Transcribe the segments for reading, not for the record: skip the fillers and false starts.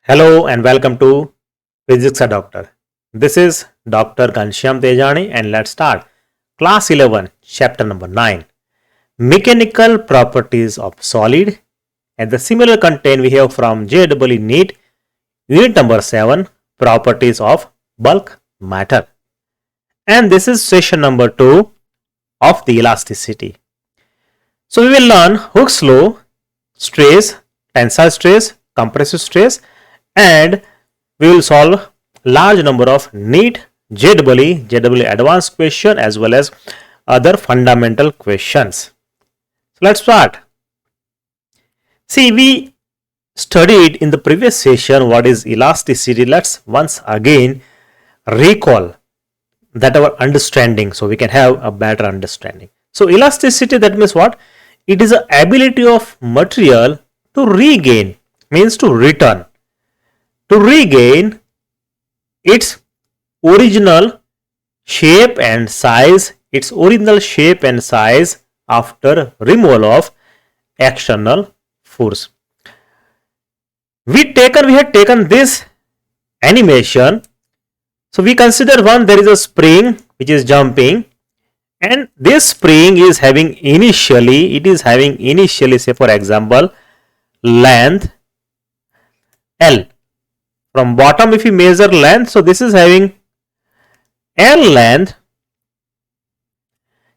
Hello and welcome to Physics a Doctor. This is Dr. Ghanshyam Tejani and let's start Class 11, Chapter number 9, Mechanical Properties of Solid, and the similar content we have from JEE NEET, Unit number 7, Properties of Bulk Matter. And this is session number 2 of the elasticity. So we will learn Hooke's law, stress, tensile stress, compressive stress, and we will solve large number of NEET, JEE advanced question as well as other fundamental questions. So let's start. See, we studied in the previous session what is elasticity. Let's once again recall that our understanding so we can have a better understanding. So elasticity, that means what? It is the ability of material to regain, means to return, to regain its original shape and size, after removal of external force. We had taken this animation. So we consider one, there is a spring which is jumping, and this spring is having initially, say for example, length L. From bottom, if you measure length, so this is having L length,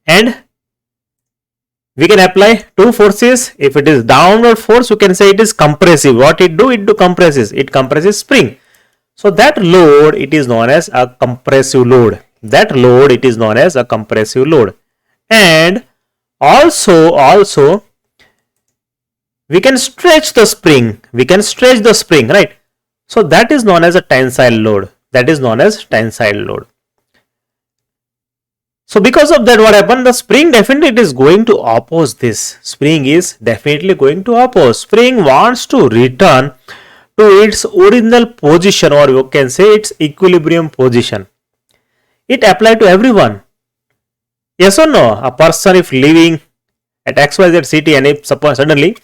and we can apply two forces. If it is downward force, you can say it is compressive. What it do? It compresses spring. So that load, it is known as a compressive load. And also we can stretch the spring. Right? So that is known as a tensile load. So because of that, what happened? The spring definitely is going to oppose this. Spring wants to return to its original position, or you can say its equilibrium position. It applied to everyone. Yes or no? A person if living at XYZ city, and if suppose suddenly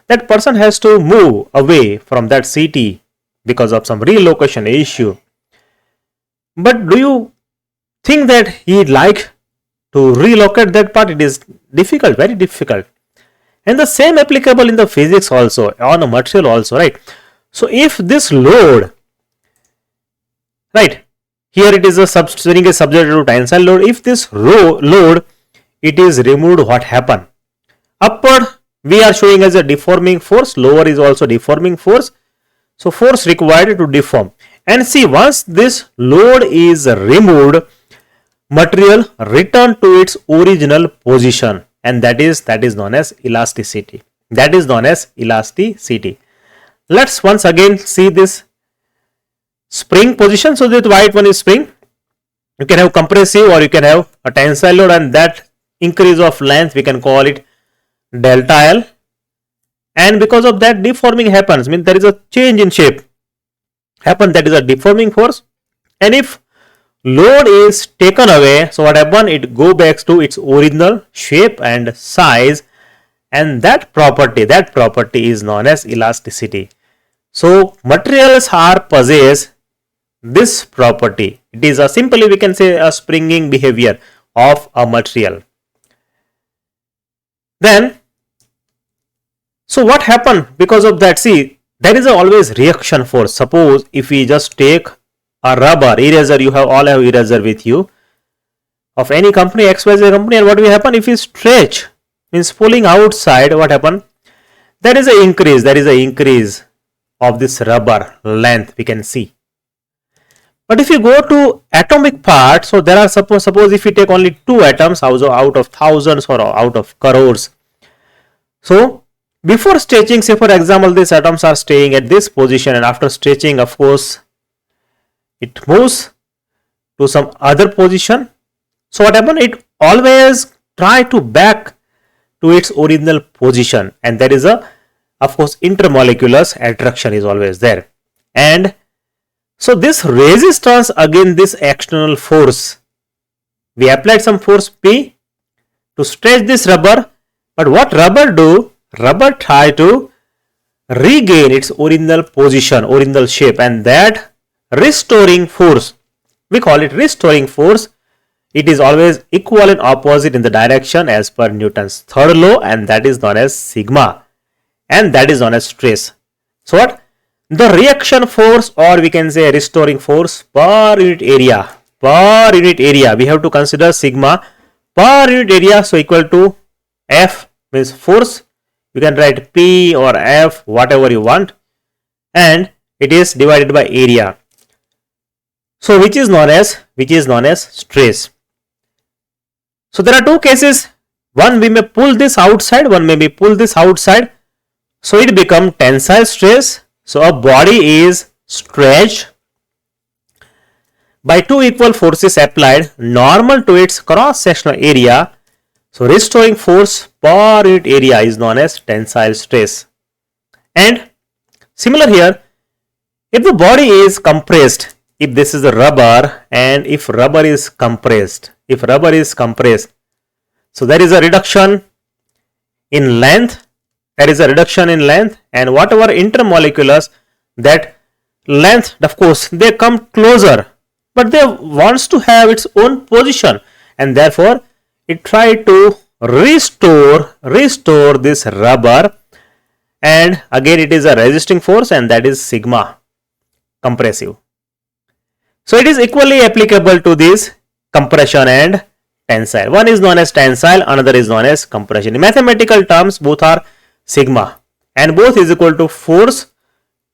that person has to move away from that city because of some relocation issue. But do you think that he'd like to relocate that part? It is difficult, very difficult. And the same applicable in the physics also, on a material also, right? So if this load, right, here it is a spring is subject to tensile load. If this load, it is removed, what happen? Upward we are showing as a deforming force, lower is also deforming force. So force required to deform. And see, once this load is removed, material return to its original position, and that is known as elasticity. Let's once again see this spring position. So that white one is spring. You can have compressive or you can have a tensile load, and that increase of length we can call it delta L. And because of that, deforming happens, means there is a change in shape that is a deforming force. And if load is taken away, so what happens? It go back to its original shape and size, and that property is known as elasticity. So materials are possess this property. It is a simply we can say a springing behavior of a material. Then so what happened because of that? See, there is always reaction force. Suppose if we just take a rubber eraser, you all have eraser with you of any company, XYZ company, and what will happen if you stretch, means pulling outside, what happen? There is an increase of this rubber length we can see. But if you go to atomic part, so there are suppose if you take only 2 atoms out of thousands or out of crores. So before stretching, say for example, these atoms are staying at this position, and after stretching, of course, it moves to some other position. So what happens? It always try to back to its original position, and there is of course, intermolecular attraction is always there. And so this resistance against this external force, we applied some force P to stretch this rubber, but what rubber do? Rubber try to regain its original position, original shape, and that restoring force, we call it restoring force, it is always equal and opposite in the direction as per Newton's third law, and that is known as sigma, and that is known as stress. So what? The reaction force, or we can say restoring force per unit area, we have to consider sigma per unit area, so equal to F means force, you can write P or F, whatever you want, and it is divided by area, so which is known as stress. So there are two cases, one we may pull this outside, one may be pull this outside, so it become tensile stress. So a body is stretched by two equal forces applied normal to its cross sectional area, so restoring force per unit area is known as tensile stress. And similar here, if the body is compressed, if this is a rubber and if rubber is compressed, so there is a reduction in length, and whatever intermolecules, that length, of course they come closer, but they wants to have its own position, and therefore it try to restore this rubber, and again it is a resisting force, and that is sigma, compressive. So it is equally applicable to this compression and tensile. One is known as tensile, another is known as compression. In mathematical terms, both are sigma, and both is equal to force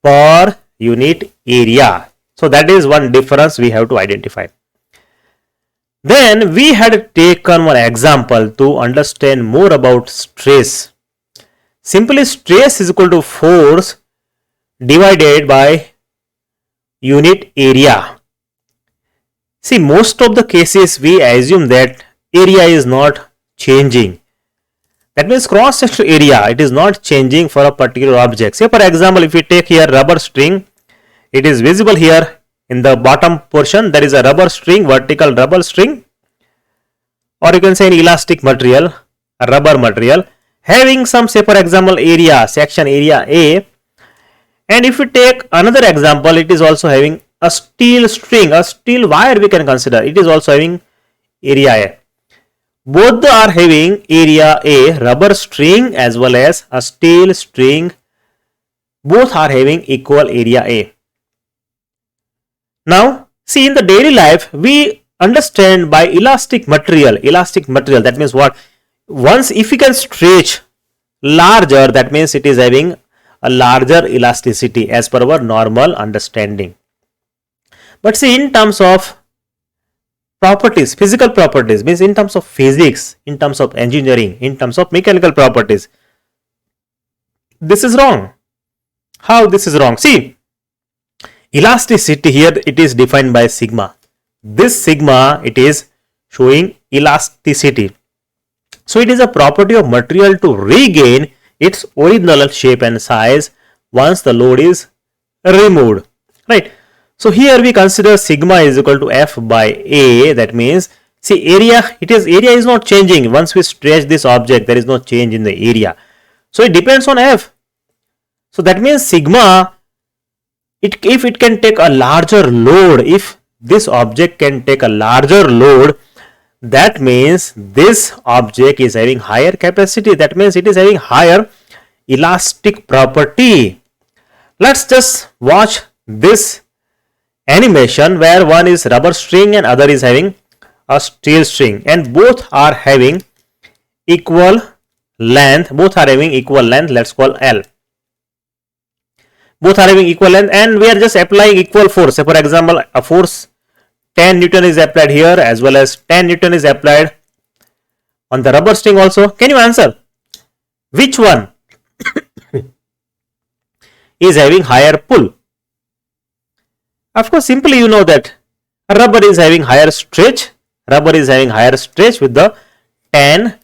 per unit area. So that is one difference we have to identify. Then we had taken one example to understand more about stress. Simply stress is equal to force divided by unit area. See, most of the cases we assume that area is not changing. That means cross sectional area, it is not changing for a particular object. Say for example, if we take here rubber string, it is visible here in the bottom portion, there is a rubber string, vertical rubber string, or you can say an elastic material, a rubber material, having some, say for example, area, section area A. And if we take another example, it is also having a steel string, a steel wire we can consider, it is also having area A. Both are having area A, rubber string as well as a steel string, both are having equal area A. Now see, in the daily life we understand by elastic material, that means what? Once if we can stretch larger, that means it is having a larger elasticity as per our normal understanding. But see, in terms of properties, physical properties, means in terms of physics, in terms of engineering, in terms of mechanical properties, this is wrong. How this is wrong? See, elasticity here, it is defined by sigma. This sigma, it is showing elasticity. So it is a property of material to regain its original shape and size once the load is removed, right? So here we consider sigma is equal to F by A. That means, see, area is not changing. Once we stretch this object, there is no change in the area. So it depends on F. So that means sigma, if it can take a larger load, if this object can take a larger load, that means this object is having higher capacity. That means it is having higher elastic property. Let's just watch this animation where one is rubber string and other is having a steel string, and both are having equal length. Let's call L. Both are having equal length, and we are just applying equal force. So for example, a force 10 Newton is applied here as well as 10 Newton is applied on the rubber string also. Can you answer which one is having higher pull? Of course, simply you know that rubber is having higher stretch. With the 10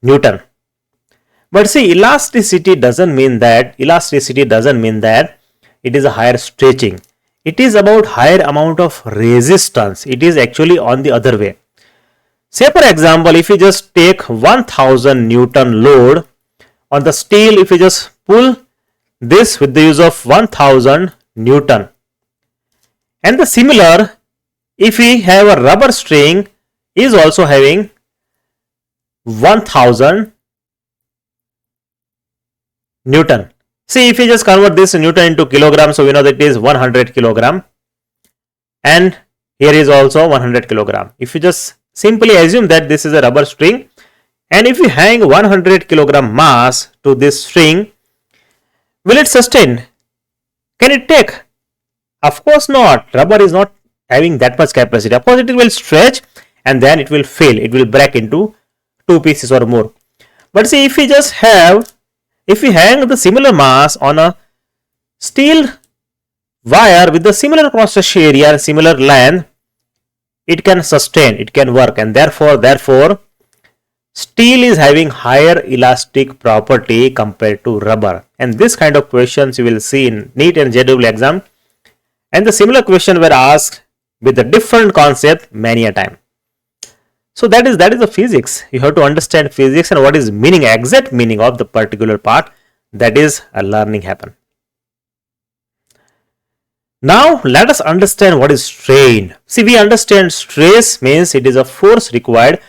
Newton. But see, elasticity doesn't mean that it is a higher stretching. It is about higher amount of resistance. It is actually on the other way. Say for example, if you just take 1000 Newton load on the steel, if you just pull this with the use of 1000 Newton. And the similar, if we have a rubber string is also having 1000 Newton. See, if we just convert this Newton into kilogram, so we know that it is 100 kilogram, and here is also 100 kilogram. If you just simply assume that this is a rubber string, and if we hang 100 kilogram mass to this string, will it sustain? Can it take? Of course not. Rubber is not having that much capacity. Of course it will stretch and then it will fail. It will break into two pieces or more. But see, if we just have, if we hang the similar mass on a steel wire with the similar cross section area and similar length, it can sustain, it can work, and therefore steel is having higher elastic property compared to rubber. And this kind of questions you will see in NEET and JEE exam, and the similar question were asked with a different concept many a time. So that is the physics. You have to understand physics and what is meaning, exact meaning of the particular part. That is a learning happen. Now let us understand what is strain. See, we understand stress means it is a force required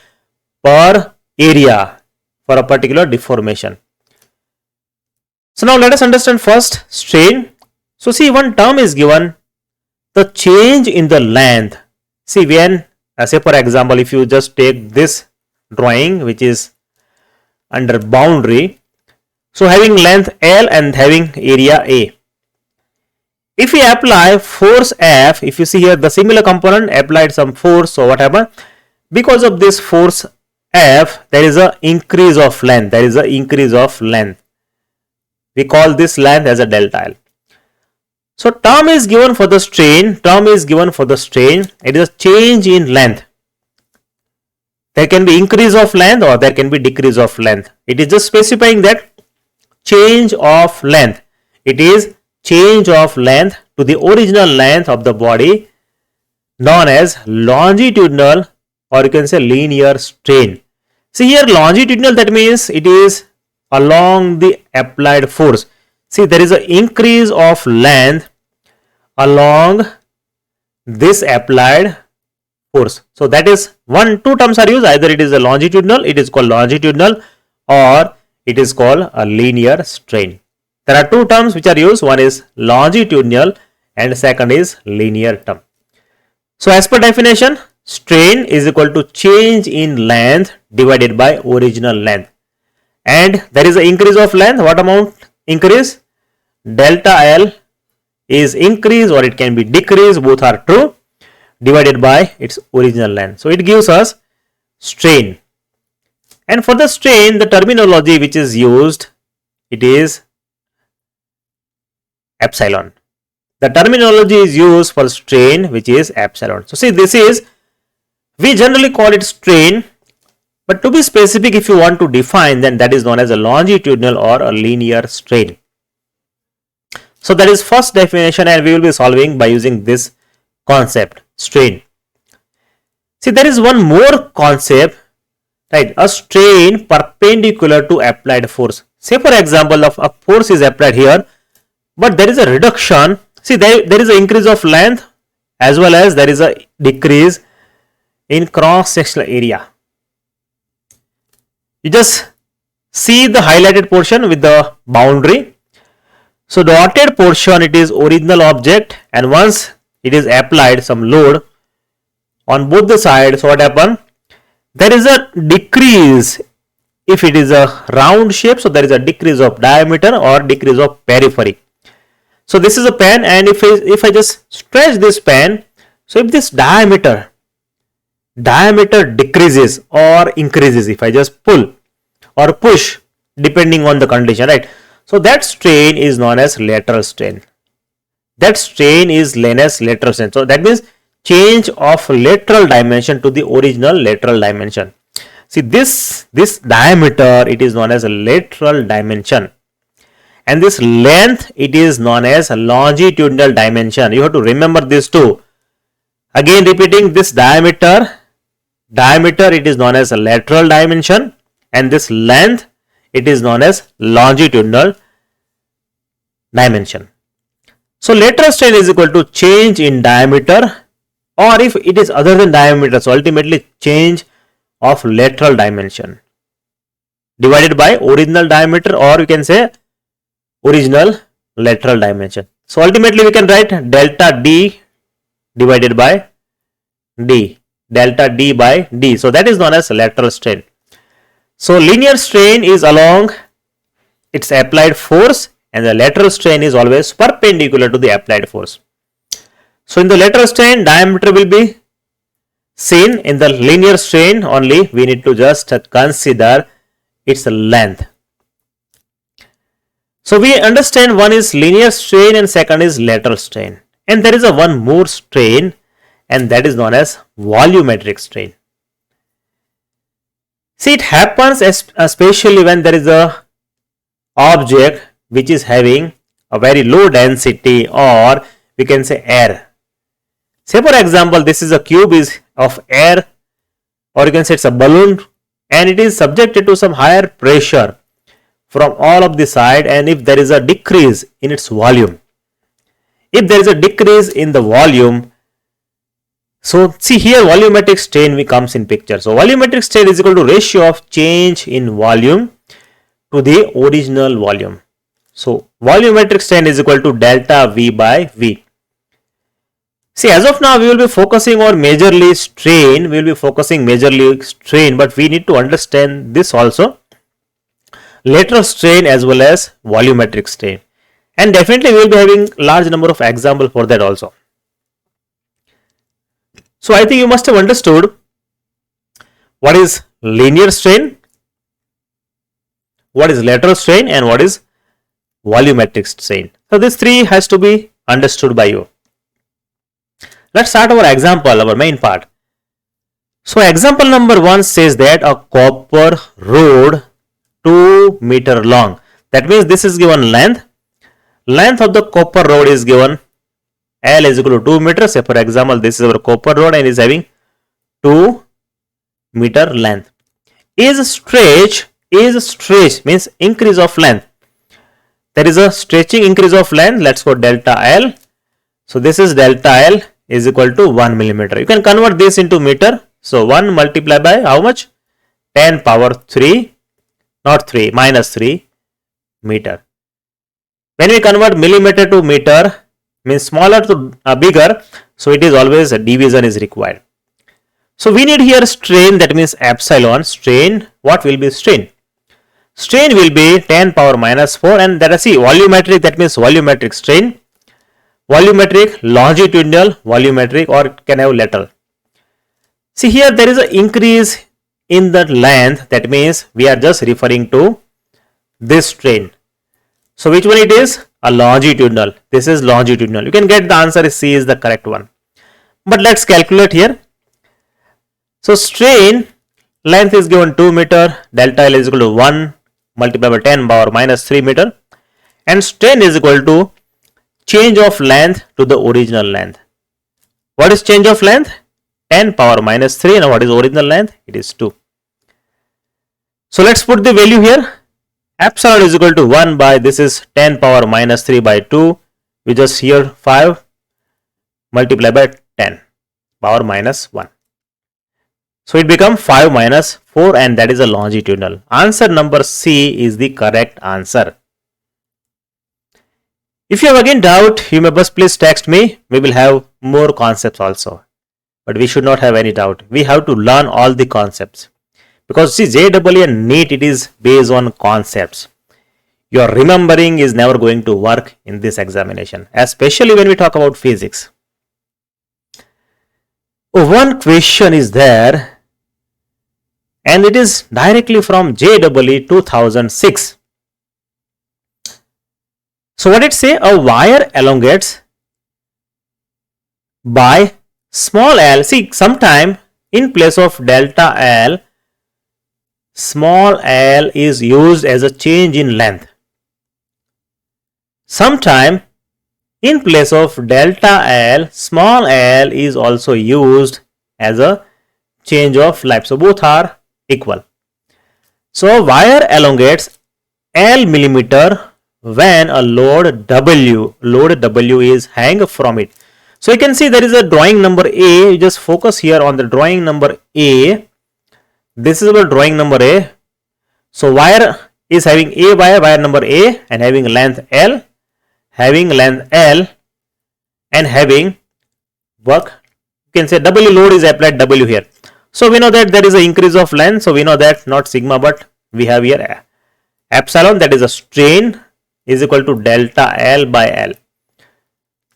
per area for a particular deformation. So now let us understand first strain. So see, one term is given, the change in the length. See, when say for example, if you just take this drawing which is under boundary, so having length L and having area A. If we apply force F, if you see here the similar component applied some force or whatever, because of this force F, there is a increase of length. There is a increase of length. We call this length as a delta L. So term is given for the strain. Term is given for the strain. It is a change in length. There can be increase of length or there can be decrease of length. It is just specifying that change of length. It is change of length to the original length of the body, known as longitudinal, or you can say linear strain. See here longitudinal, that means it is along the applied force. See, there is an increase of length along this applied force. So that is two terms are used. Either it is a longitudinal, it is called longitudinal, or it is called a linear strain. There are two terms which are used. One is longitudinal and second is linear term. So as per definition, strain is equal to change in length divided by original length. And there is an increase of length. What amount increase? Delta L is increase or it can be decrease, both are true, divided by its original length. So it gives us strain. And for the strain, the terminology which is used, it is epsilon. The terminology is used for strain which is epsilon. So see, this is, we generally call it strain, but to be specific, if you want to define, then that is known as a longitudinal or a linear strain. So that is first definition, and we will be solving by using this concept, strain. See, there is one more concept, right? A strain perpendicular to applied force. Say for example, of a force is applied here, but there is a reduction. See, there is an increase of length as well as there is a decrease in cross sectional area. You just see the highlighted portion with the boundary. So dotted portion, it is original object, and once it is applied some load on both the sides, so what happen? There is a decrease. If it is a round shape, so there is a decrease of diameter or decrease of periphery. So this is a pen, and if I just stretch this pen, so if this diameter decreases or increases, if I just pull or push depending on the condition, right? So that strain is known as lateral strain. That strain is known as lateral strain. So that means change of lateral dimension to the original lateral dimension. See, this diameter, it is known as a lateral dimension, and this length, it is known as a longitudinal dimension. You have to remember this too. Again repeating, this diameter it is known as a lateral dimension, and this length, it is known as longitudinal dimension. So lateral strain is equal to change in diameter, or if it is other than diameter, so ultimately change of lateral dimension divided by original diameter, or we can say original lateral dimension. So ultimately we can write delta D divided by D, delta D by D. So that is known as lateral strain. So linear strain is along its applied force, and the lateral strain is always perpendicular to the applied force. So in the lateral strain, diameter will be seen. In the linear strain only, we need to just consider its length. So we understand one is linear strain and second is lateral strain. And there is a one more strain, and that is known as volumetric strain. See, it happens especially when there is a object which is having a very low density, or we can say air. Say for example, this is a cube is of air, or you can say it's a balloon, and it is subjected to some higher pressure from all of the side, and if there is a decrease in its volume, if there is a decrease in the volume, so see here volumetric strain comes in picture. So volumetric strain is equal to ratio of change in volume to the original volume. So volumetric strain is equal to delta V by V. See, as of now we will be focusing on majorly strain, but we need to understand this also, lateral strain as well as volumetric strain, and definitely we will be having large number of examples for that also. So I think you must have understood what is linear strain, what is lateral strain, and what is volumetric strain. So this three has to be understood by you. Let's start our example, our main part. So example number 1 says that a copper rod 2 meter long. That means this is given length. Length of the copper rod is given L is equal to 2 meters. Say for example, this is our copper rod and is having 2 meter length. Is stretch means increase of length. There is a stretching increase of length. Let's go delta L. So this is delta L is equal to 1 millimeter. You can convert this into meter. So 1 multiplied by how much? 10 power 3, not 3, minus 3 meter. When we convert millimeter to meter, means smaller to bigger, so it is always a division is required. So we need here strain, that means epsilon. Strain, what will be strain? Strain will be 10 power minus 4, and that is see volumetric, that means volumetric strain. Volumetric, longitudinal, volumetric, or it can have lateral. See here there is an increase in the length, that means we are just referring to this strain. So which one it is? A longitudinal. This is longitudinal. You can get the answer C is the correct one. But let's calculate here. So strain length is given 2 meter, delta L is equal to 1 multiplied by 10 power minus 3 meter, and strain is equal to change of length to the original length. What is change of length? 10 power minus 3, and what is original length? It is 2. So let's put the value here. Epsilon is equal to 1 by, this is 10 power minus 3 by 2, we just here 5 multiplied by 10 power minus 1. So it becomes 5 minus 4, and that is a longitudinal. Answer number C is the correct answer. If you have again doubt, you may just please text me. We will have more concepts also. But we should not have any doubt. We have to learn all the concepts. Because see, JEE and NEET, it is based on concepts. Your remembering is never going to work in this examination, especially when we talk about physics. One question is there, and it is directly from JEE 2006. So what it say? A wire elongates by small l. See, sometime in place of delta L, small l is used as a change in length. Sometime in place of delta L, small l is also used as a change of length. So both are equal. So wire elongates L millimeter when a load W is hang from it. So you can see there is a drawing number A. You just focus here on the drawing number A. This is our drawing number A. So wire is having A wire number A, and having length L, and having work. You can say W load is applied W here. So we know that there is an increase of length. So we know that not sigma, but we have here epsilon, that is a strain, is equal to delta L by L.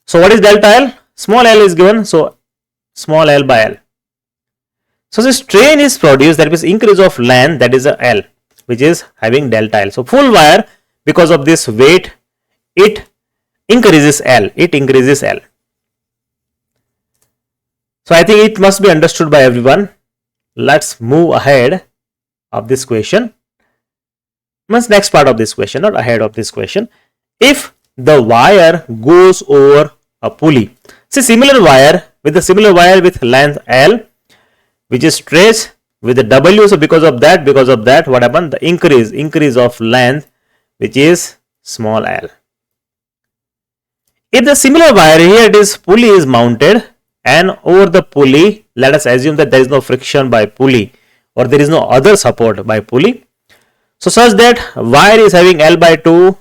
So what is delta L? Small l is given, so small l by L. So the strain is produced, that means increase of length, that is a L, which is having delta L. So full wire, because of this weight, it increases L. So I think it must be understood by everyone. Let's move ahead of this question. Next part of this question, not ahead of this question. If the wire goes over a pulley, see similar wire with length L, which is stretched with the W. So because of that, what happened? The increase of length, which is small l. If the similar wire here, this pulley is mounted, and over the pulley, let us assume that there is no friction by pulley, or there is no other support by pulley. So such that wire is having L by 2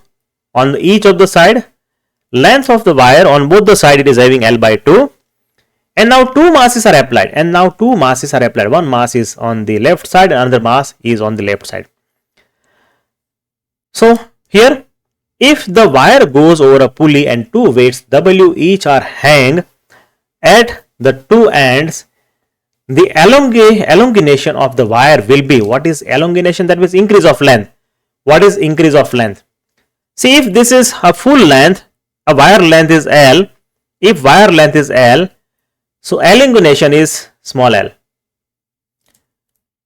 on each of the side. Length of the wire on both the side, it is having L by 2. And now two masses are applied. One mass is on the left side, another mass is on the left side. So here, if the wire goes over a pulley and two weights W each are hang at the two ends, the elongation of the wire will be, what is elongation? That means increase of length. What is increase of length? See, if this is a full length, a wire length is L. If wire length is L, so elongation is small l.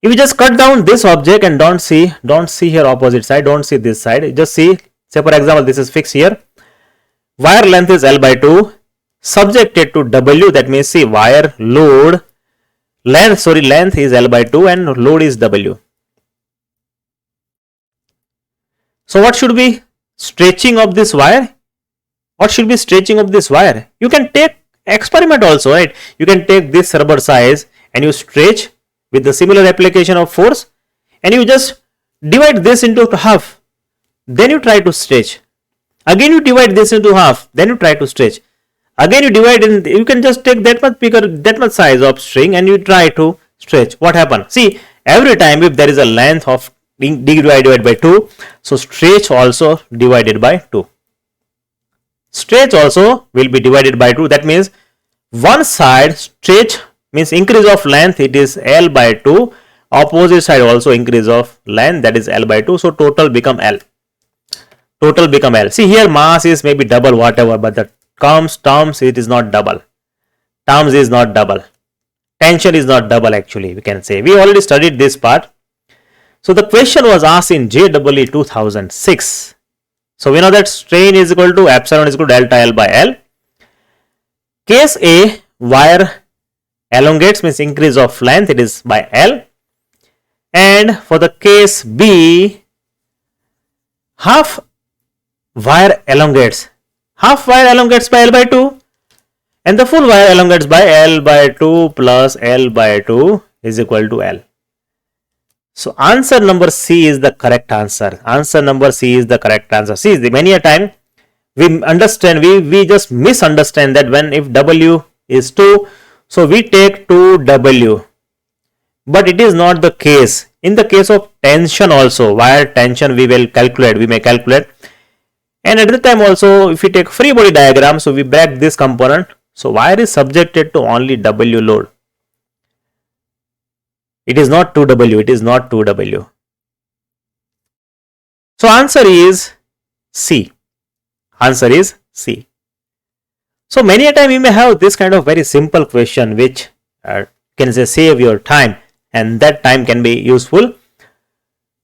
If you just cut down this object and don't see here opposite side, don't see this side, just see, say for example, this is fixed here. Wire length is L by 2, subjected to W, that means see wire load, length is L by 2 and load is W. So what should be stretching of this wire? You can take experiment also, right? You can take this rubber size and you stretch with the similar application of force, and you just divide this into half. Then you try to stretch. Again you divide this into half. Then you try to stretch. Again you divide, and you can just take that much size of string and you try to stretch. What happens? See, every time if there is a length of d divided by 2, so stretch also divided by 2. Stretch also will be divided by 2. That means one side stretch means increase of length, it is L by 2. Opposite side also increase of length, that is L by 2. So total become L. See here mass is maybe double whatever, but the terms it is not double. Terms is not double. Tension is not double actually, we can say. We already studied this part. So the question was asked in JEE 2006. So we know that strain is equal to epsilon is equal to delta L by L. Case A, wire elongates means increase of length, it is by L. And for the case B, half wire elongates by L by 2, and the full wire elongates by L by 2 plus L by 2 is equal to L. So answer number C is the correct answer. See, many a time we understand, we just misunderstand that when if W is 2, so we take 2W. But it is not the case. In the case of tension also, wire tension we may calculate. And at the time also, if we take free body diagram, so we break this component. So wire is subjected to only W load. It is not 2W. So answer is C. So many a time you may have this kind of very simple question which can say save your time, and that time can be useful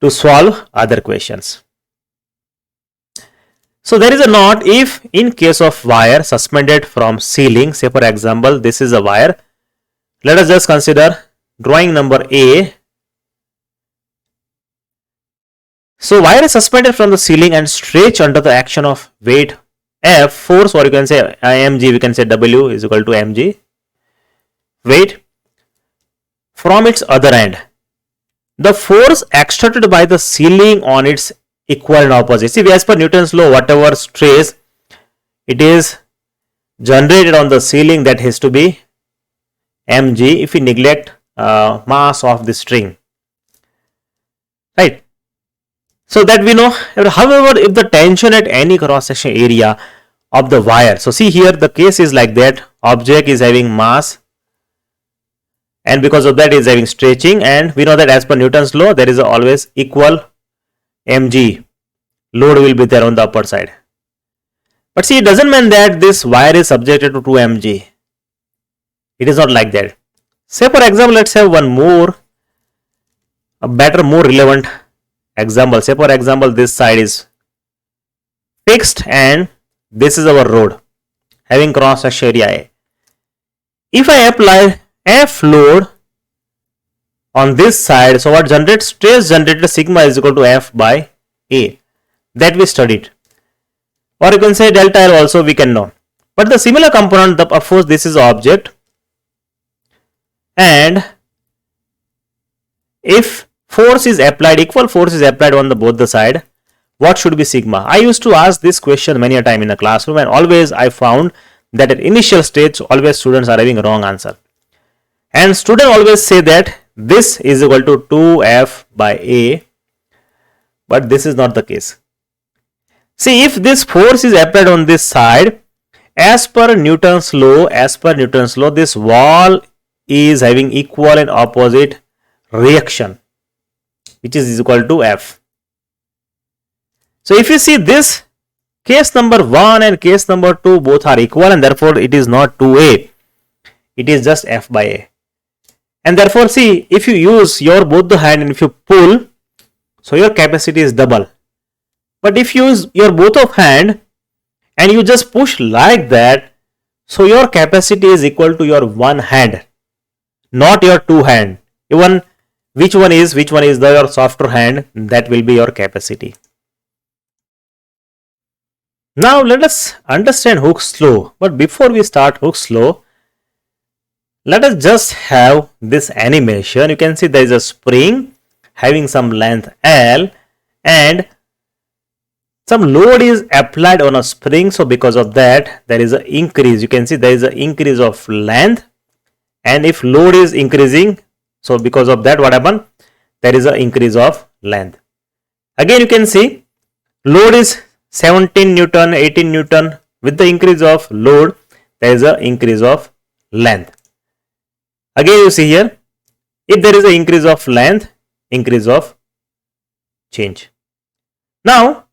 to solve other questions. So there is a note, if in case of wire suspended from ceiling, say for example this is a wire, let us just consider drawing number A. So wire is suspended from the ceiling and stretched under the action of weight F, force, or you can say mg, we can say W is equal to mg, weight, from its other end. The force exerted by the ceiling on its equal and opposite. See, as per Newton's law, whatever stress it is generated on the ceiling, that has to be mg if we neglect mass of the string, right? So that we know. However, if the tension at any cross section area of the wire, so see here the case is like that, object is having mass and because of that is having stretching, and we know that as per Newton's law there is always equal mg load will be there on the upper side. But see, it doesn't mean that this wire is subjected to 2 mg. It is not like that. Say for example, let's have one more, a better, more relevant example. Say for example, this side is fixed and this is our road having cross section area A. If I apply F load on this side, so what generates stress generated sigma is equal to F by A, that we studied, or you can say delta L also we can know. But the similar component, of course this is object, and if force is applied, equal force is applied on the both the side, what should be sigma? I used to ask this question many a time in the classroom, and always I found that at initial stage always students are having a wrong answer, and students always say that this is equal to 2F by A, but this is not the case. See, if this force is applied on this side, as per Newton's law, this wall is having equal and opposite reaction, which is equal to F. So if you see this, case number 1 and case number 2 both are equal, and therefore it is not 2A, it is just F by A. And therefore see, if you use your both the hand and if you pull, so your capacity is double. But if you use your both of hand and you just push like that, so your capacity is equal to your one hand, not your two hand. Even which one is your softer hand, that will be your capacity. Now let us understand Hooke's law. But before we start Hooke's law, let us just have this animation. You can see there is a spring having some length L and some load is applied on a spring. So because of that there is an increase. You can see there is an increase of length, and if load is increasing, so because of that what happened? There is an increase of length. Again you can see load is 17 Newton, 18 Newton. With the increase of load there is an increase of length. Again you see here, if there is an increase of length, increase of change. Now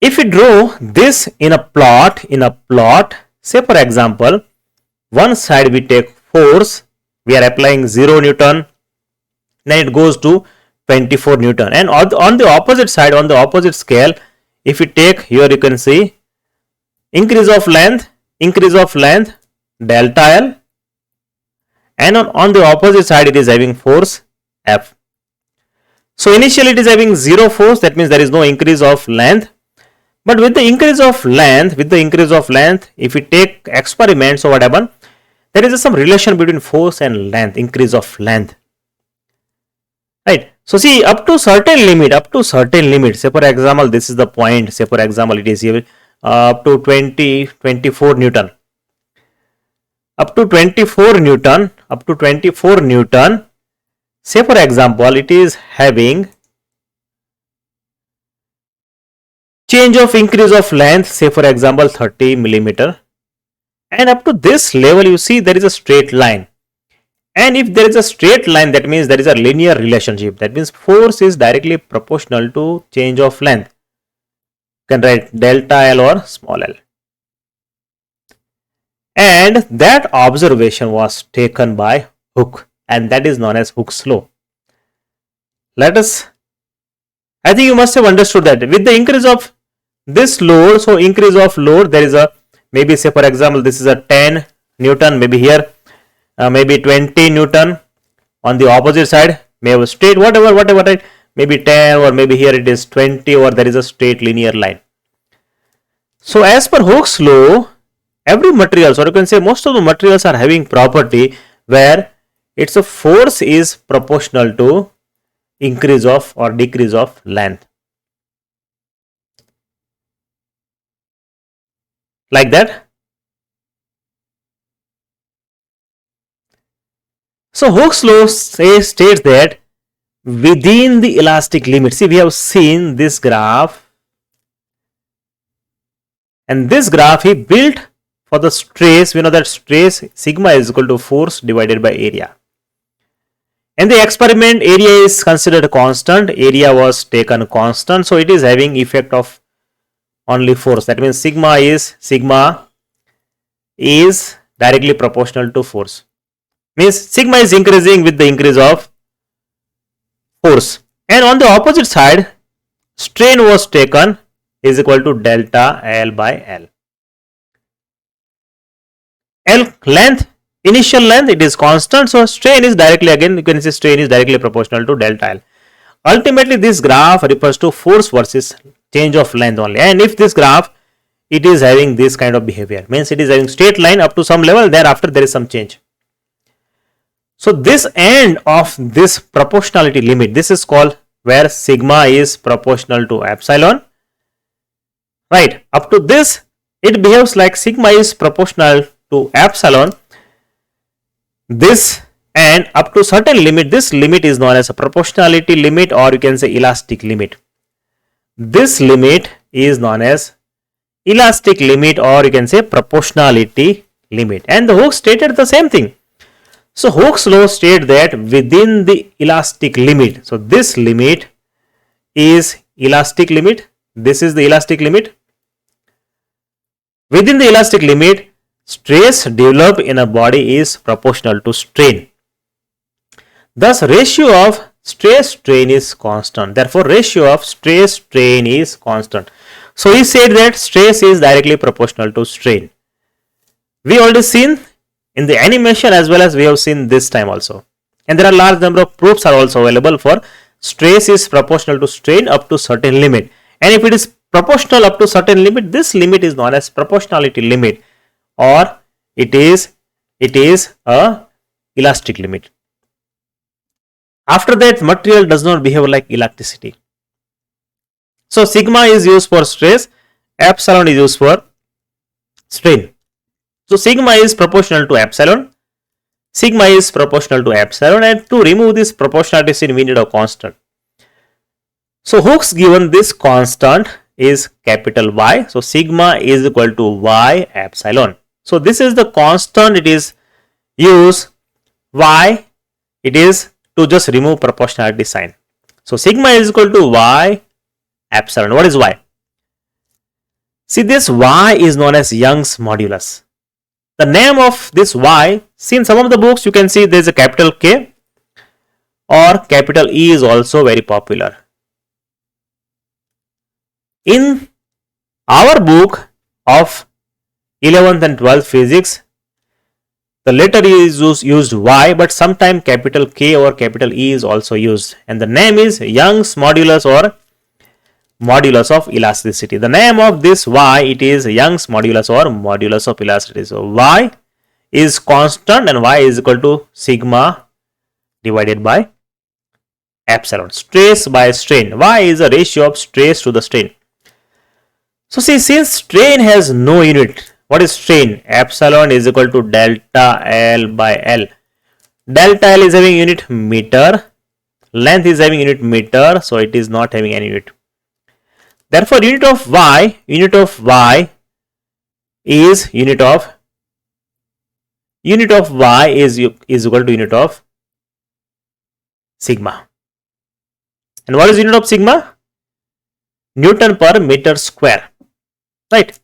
if we draw this in a plot, say for example, one side we take force, we are applying 0 Newton, then it goes to 24 Newton, and on the opposite side, on the opposite scale, if we take here, you can see increase of length, delta L, and on the opposite side it is having force F. So initially it is having 0 force, that means there is no increase of length. But with the increase of length, if we take experiment, so what happen? There is some relation between force and length, increase of length, right? So see, up to certain limit, say for example this is the point, say for example it is here up to 24 Newton, up to 24 Newton, say for example it is having change of increase of length, say for example 30 millimeter, and up to this level you see there is a straight line, and if there is a straight line, that means there is a linear relationship, that means force is directly proportional to change of length. You can write delta L or small l, and that observation was taken by Hooke, and that is known as Hooke's law. I think you must have understood that with the increase of this load, so increase of load, there is a, maybe say for example this is a 10 Newton, maybe here maybe 20 Newton, on the opposite side may have straight, whatever, right? maybe 10, or maybe here it is 20, or there is a straight linear line. So as per Hooke's law, every materials, or you can say most of the materials, are having property where its force is proportional to increase of or decrease of length. Like that. So Hooke's law states that within the elastic limit, see, we have seen this graph, and this graph he built for the stress. We know that stress sigma is equal to force divided by area. In the experiment, area is considered constant, area was taken constant, so it is having effect of only force. That means sigma is directly proportional to force. Means sigma is increasing with the increase of force. And on the opposite side, strain was taken is equal to delta L by L. L length, initial length, it is constant, so strain is directly, again you can see strain is directly proportional to delta L. Ultimately this graph refers to force versus change of length only, and if this graph it is having this kind of behavior, means it is having straight line up to some level, thereafter there is some change. So this end of this proportionality limit, this is called where sigma is proportional to epsilon, right? Up to this it behaves like sigma is proportional to epsilon. This, and up to certain limit, this limit is known as a proportionality limit, or you can say elastic limit. This limit is known as elastic limit, or you can say proportionality limit, and the Hooke stated the same thing. So Hooke's law states that within the elastic limit, so this limit is elastic limit, this is the elastic limit. Within the elastic limit, stress developed in a body is proportional to strain. Thus ratio of stress strain is constant. Therefore ratio of stress strain is constant. So he said that stress is directly proportional to strain. We already seen in the animation, as well as we have seen this time also. And there are large number of proofs are also available for stress is proportional to strain up to certain limit. And if it is proportional up to certain limit, this limit is known as proportionality limit, or it is a elastic limit. After that, material does not behave like elasticity. So sigma is used for stress, epsilon is used for strain. So sigma is proportional to epsilon, sigma is proportional to epsilon, and to remove this proportionality sign we need a constant. So Hooke's given this constant is capital Y. So sigma is equal to Y epsilon. So this is the constant, it is use Y, it is to just remove proportionality sign. So sigma is equal to Y epsilon. What is Y? See, this Y is known as Young's modulus. The name of this Y, see in some of the books you can see there is a capital K, or capital E is also very popular. In our book of 11th and 12th physics, the letter E is used Y, but sometimes capital K or capital E is also used, and the name is Young's modulus or modulus of elasticity. The name of this Y, it is Young's modulus or modulus of elasticity. So Y is constant and Y is equal to sigma divided by epsilon. Stress by strain. Y is a ratio of stress to the strain. So see, since strain has no unit, what is strain? Epsilon is equal to delta L by L. Delta L is having unit meter, length is having unit meter, so it is not having any unit. Therefore unit of Y is unit of Y is equal to unit of sigma. And what is unit of sigma? Newton per meter square, right?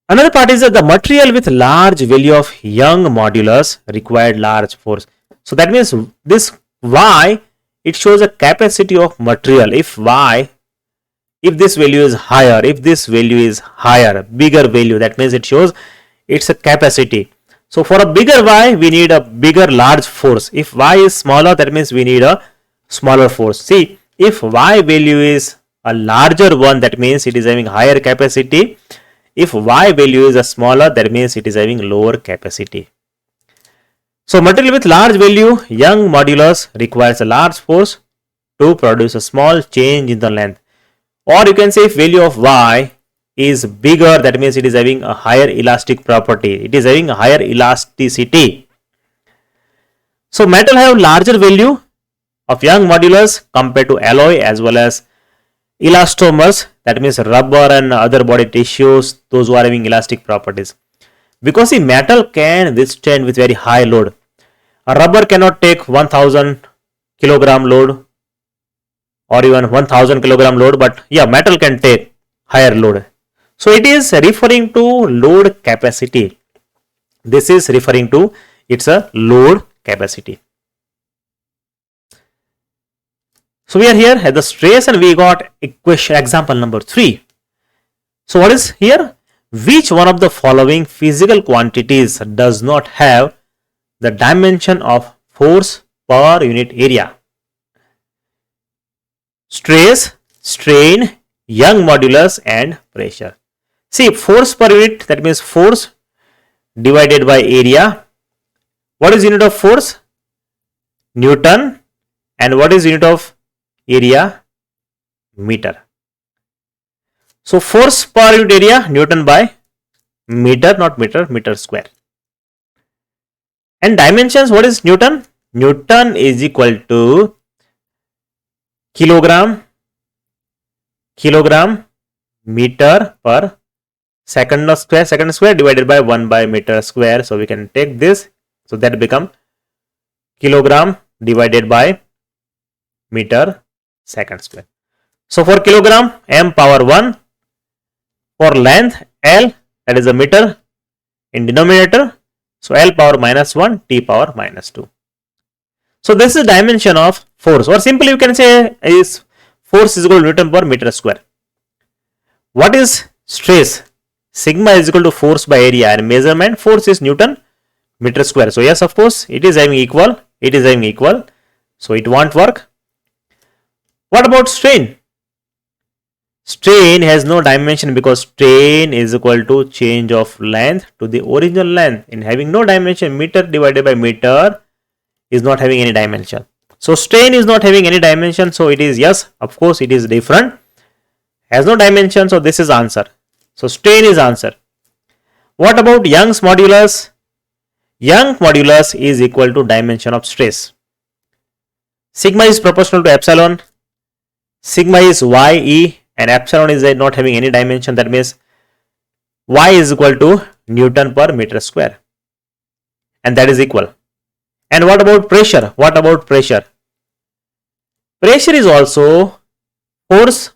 Another part is that the material with large value of Young modulus required large force. So that means this Y, it shows a capacity of material. If this value is higher, bigger value, that means it shows it's a capacity. So for a bigger Y, we need a bigger large force. If Y is smaller, that means we need a smaller force. See, if y value is a larger one, that means it is having higher capacity. If y value is a smaller, that means it is having lower capacity. So material with large value, Young modulus, requires a large force to produce a small change in the length. Or you can say if value of y is bigger, that means it is having a higher elastic property. It is having a higher elasticity. So metal have larger value of Young modulus compared to alloy as well as elastomers, that means rubber and other body tissues, those who are having elastic properties. Because the metal can withstand with very high load. A rubber cannot take 1000 kilogram load or even 1000 kilogram load, but yeah, metal can take higher load. So it is referring to load capacity. This is referring to its a load capacity. So we are here at the stress and we got equation example number 3. So what is here? Which one of the following physical quantities does not have the dimension of force per unit area? Stress, strain, Young modulus and pressure. See, force per unit, that means force divided by area. What is unit of force? Newton. And what is unit of area? Meter. So force per unit area, Newton by meter, not meter, meter square. And dimensions, what is Newton? Newton is equal to kilogram meter per second square divided by 1 by meter square. So we can take this. So that become kilogram divided by meter second square. So for kilogram, m power 1. For length, L, that is a meter in denominator. So L power minus 1, T power minus 2. So this is dimension of force, or simply you can say is force is equal to Newton per meter square. What is stress? Sigma is equal to force by area, and measurement force is Newton meter square. So yes, of course, it is having equal. It is having equal. So it won't work. What about strain? Strain has no dimension because strain is equal to change of length to the original length. In having no dimension, meter divided by meter is not having any dimension. So strain is not having any dimension. So it is, yes, of course, it is different. Has no dimension. So this is answer. So strain is answer. What about Young's modulus? Young modulus is equal to dimension of stress. Sigma is proportional to epsilon. Sigma is YE and epsilon is not having any dimension. That means Y is equal to Newton per meter square. And that is equal. And what about pressure? What about pressure? Pressure is also force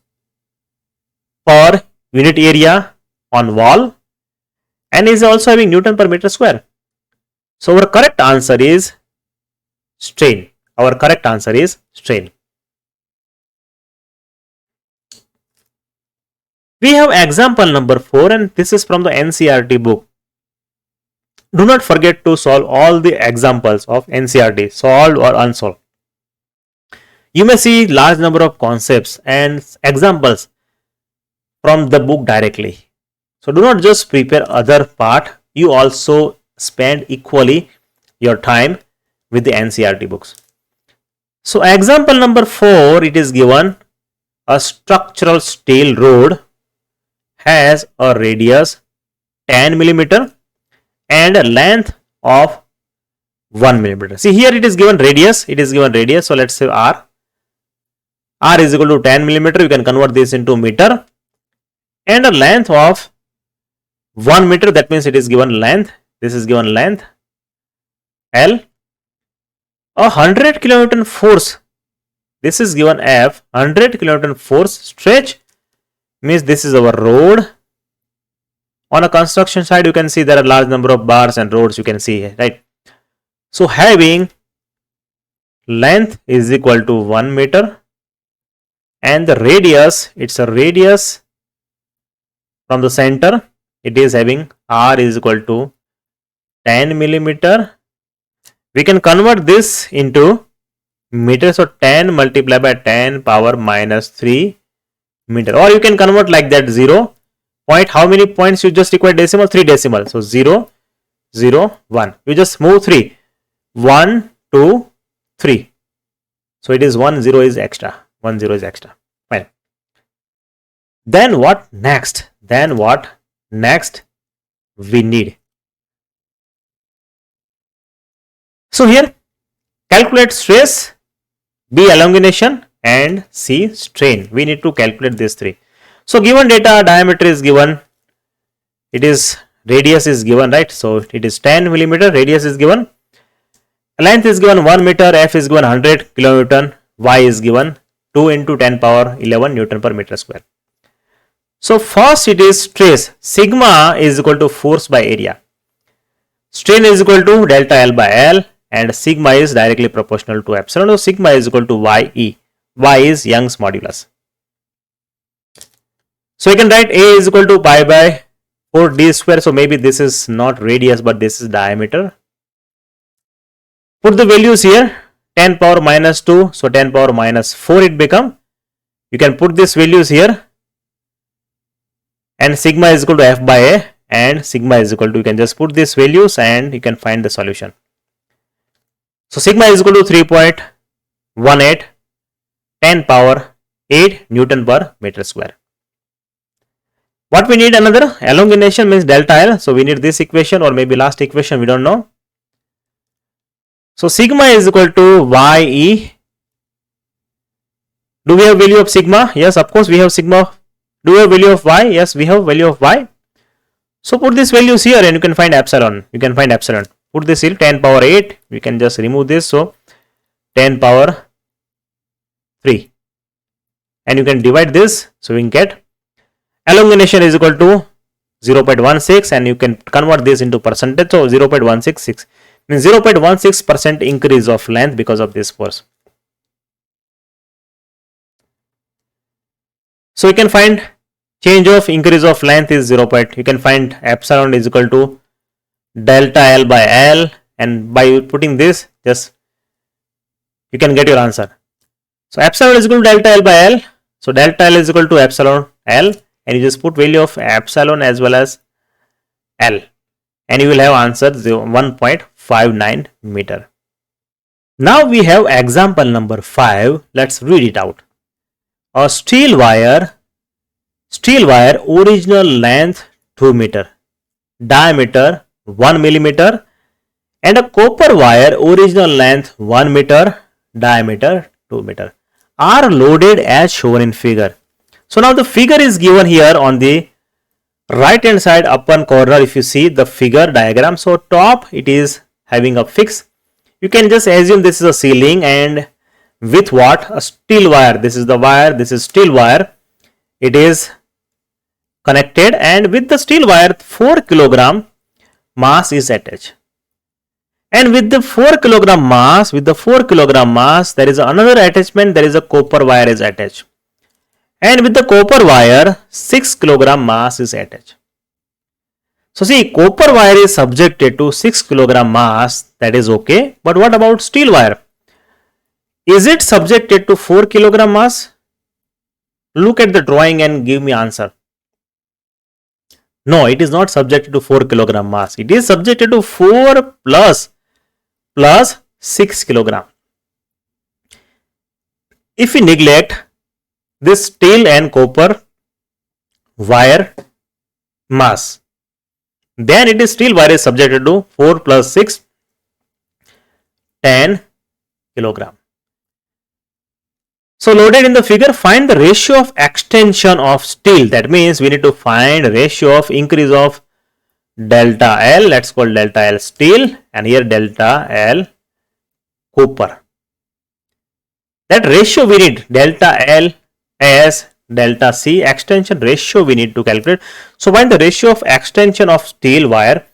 per unit area on wall and is also having Newton per meter square. So our correct answer is strain. Our correct answer is strain. We have example number 4 and this is from the NCERT book. Do not forget to solve all the examples of NCERT, solved or unsolved. You may see large number of concepts and examples from the book directly. So do not just prepare other part, you also spend equally your time with the NCERT books. So example number 4, it is given a structural steel rod has a radius 10 millimeter and a length of 1 millimeter. See here it is given radius, so let's say R. R is equal to 10 millimeter, you can convert this into meter, and a length of 1 meter, that means it is given length, this is given length L. A 100 kilonewton force, this is given F, 100 kilonewton force stretch means this is our road. On a construction site, you can see there are large number of bars and roads you can see, right? So having length is equal to 1 meter and the radius, it's a radius from the center, it is having R is equal to 10 millimeter. We can convert this into meter. So 10 multiplied by 10 power minus 3 meter. Or you can convert like that, 0 point. How many points you just require decimal? 3 decimal. So 0, 0, 1. You just move 3. 1, 2, 3. So it is 1 0 is extra. 1 0 is extra. Fine. Then what next? Then what next we need? So here, calculate stress, B elongation, and C strain. We need to calculate these three. So given data, diameter is given, it is radius is given, right? So it is 10 millimeter, radius is given, length is given 1 meter, F is given 100 kilonewton, Y is given 2 into 10 power 11 Newton per meter square. So first it is stress, sigma is equal to force by area, strain is equal to delta L by L, and sigma is directly proportional to epsilon. So sigma is equal to YE. Y is Young's modulus. So you can write A is equal to pi by 4d square. So maybe this is not radius, but this is diameter. Put the values here. 10 power minus 2. So 10 power minus 4 it become. You can put these values here. And sigma is equal to F by A. And sigma is equal to, you can just put these values and you can find the solution. So sigma is equal to 3.18 10 power 8 Newton per meter square. What we need, another elongation means delta L. So we need this equation or maybe last equation, we don't know. So sigma is equal to YE. Do we have value of sigma? Yes, of course we have sigma. Do we have value of Y? Yes, we have value of Y. So put these values here and you can find epsilon. You can find epsilon. Put this here, 10 power 8. We can just remove this. So 10 power 3. And you can divide this. So we can get elongation is equal to 0.16 and you can convert this into percentage. So 0.166 means 0.16% increase of length because of this force. So you can find change of increase of length is 0. You can find epsilon is equal to delta L by L, and by putting this just you can get your answer. So epsilon is equal to delta L by L. So delta L is equal to epsilon L, and you just put value of epsilon as well as L, and you will have answer 1.59 meter. Now we have example number 5. Let's read it out. A steel wire original length 2 meter, diameter 1 millimeter, and a copper wire original length 1 meter, diameter 2 meter are loaded as shown in figure. So now the figure is given here on the right hand side upper corner. If you see the figure diagram, so top it is having a fix. You can just assume this is a ceiling, and with what? A steel wire. This is the wire, this is steel wire. It is connected, and with the steel wire 4 kilogram mass is attached. And with the 4 kilogram mass, there is another attachment, there is a copper wire is attached. And with the copper wire 6 kilogram mass is attached. So see, copper wire is subjected to 6 kilogram mass, that is okay. But what about steel wire? Is it subjected to 4 kilogram mass? Look at the drawing and give me answer. No, it is not subjected to 4 kilogram mass. It is subjected to 4 plus 6 kilogram. If we neglect this steel and copper wire mass, then it is steel wire is subjected to 4 plus 6, 10 kilogram. So loaded in the figure, find the ratio of extension of steel. That means we need to find ratio of increase of delta L. Let's call delta L steel, and here delta L copper. That ratio we need, delta L as delta C extension ratio we need to calculate. So find the ratio of extension of steel wire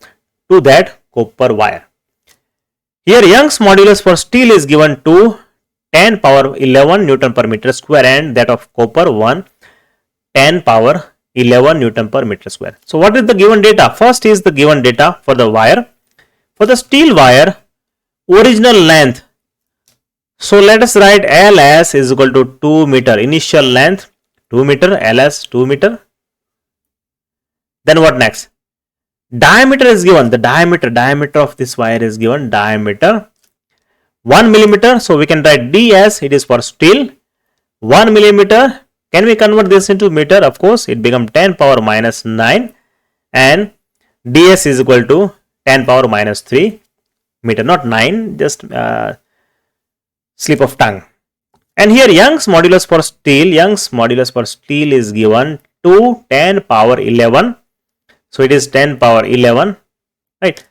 to that copper wire. Here Young's modulus for steel is given to 10 power 11 Newton per meter square, and that of copper 10 power 11 Newton per meter square. So what is the given data? First is the given data for the wire. For the steel wire, original length. So let us write ls is equal to 2 meter, initial length 2 meter, ls 2 meter. Then what next? Diameter is given, the diameter of this wire is given, diameter 1 millimeter. So we can write ds, it is for steel, 1 millimeter. Can we convert this into meter? Of course, it becomes 10 power minus 9 and ds is equal to 10 power minus 3 meter, not 9, just slip of tongue. And here Young's modulus for steel, is given to 10 power 11. So it is 10 power 11, right?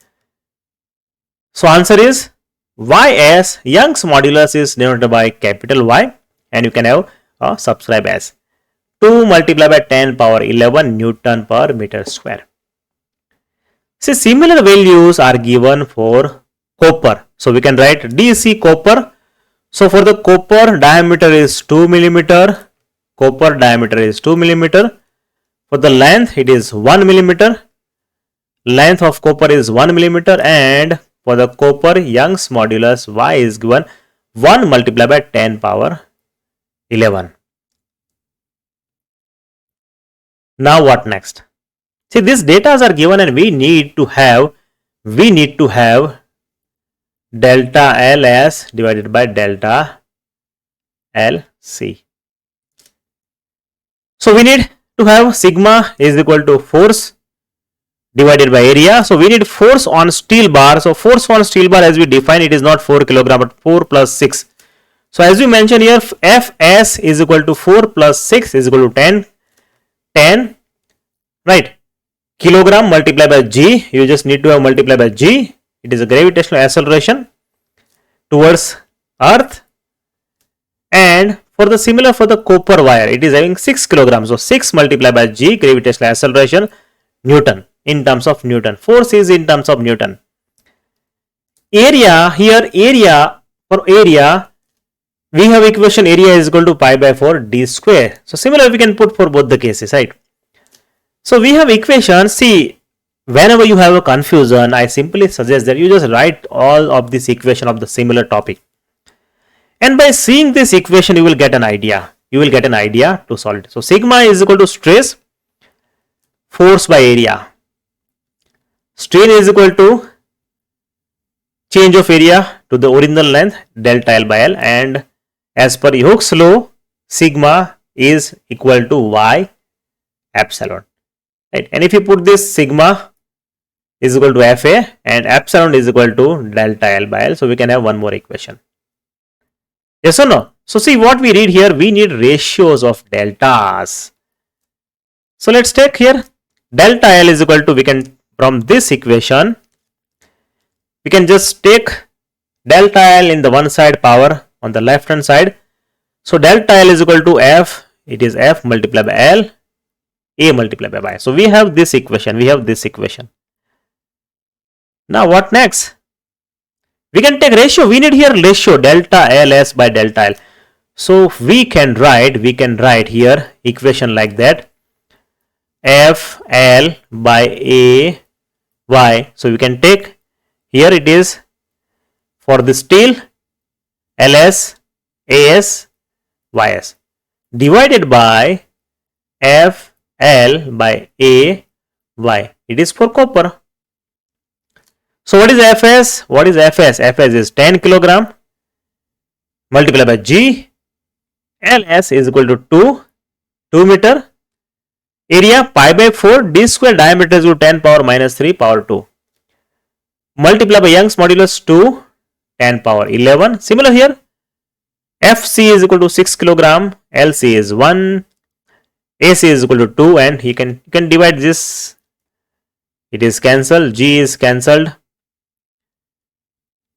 So answer is YS. Young's modulus is denoted by capital Y, and you can have subscribe as 2 multiplied by 10 power 11 Newton per meter square. See, similar values are given for copper. So we can write DC copper. So for the copper, diameter is 2 millimeter. Copper diameter is 2 millimeter. For the length, it is 1 millimeter. Length of copper is 1 millimeter, and for the copper, Young's modulus Y is given 1 multiplied by 10 power 11. Now what next? See, these data are given and we need to have delta LS divided by delta LC. So we need to have sigma is equal to force divided by area. So we need force on steel bar. So force on steel bar, as we define, it is not 4 kilogram but 4 plus 6. So as we mentioned here, Fs is equal to 4 plus 6 is equal to 10, right? Kilogram multiplied by g. You just need to have multiplied by g. It is a gravitational acceleration towards earth. And for the similar for the copper wire, it is having 6 kilograms. So 6 multiplied by g, gravitational acceleration, Newton, in terms of Newton. Force is in terms of Newton. Area, here for area, we have equation area is equal to pi by 4 d square. So similar we can put for both the cases, right? So we have equation. See, whenever you have a confusion, I simply suggest that you just write all of this equation of the similar topic. And by seeing this equation, you will get an idea. You will get an idea to solve it. So sigma is equal to stress, force by area. Strain is equal to change of area to the original length, delta L by L. And as per Hooke's law, sigma is equal to Y epsilon. Right? And if you put this, sigma is equal to Fa and epsilon is equal to delta L by L. So we can have one more equation. Yes or no? So see what we read here, we need ratios of deltas. So let's take here delta L is equal to, we can from this equation, we can just take delta L in the one side power on the left hand side. So delta L is equal to F, it is F multiplied by L, A multiplied by Y. So we have this equation, Now what next? We can take ratio, we need here ratio delta LS by delta L. So we can write here equation like that, F L by A Y. So we can take here, it is for the steel LS AS YS divided by F L by A Y. It is for copper. So what is Fs? What is Fs? Fs is 10 kilogram multiplied by G. Ls is equal to 2 meter. Area pi by 4, d square, diameter is equal to 10 power minus 3 power 2. Multiply by Young's modulus 2, 10 power 11. Similar here, Fc is equal to 6 kilogram, Lc is 1, AC is equal to 2, and you can divide this. It is cancelled, G is cancelled.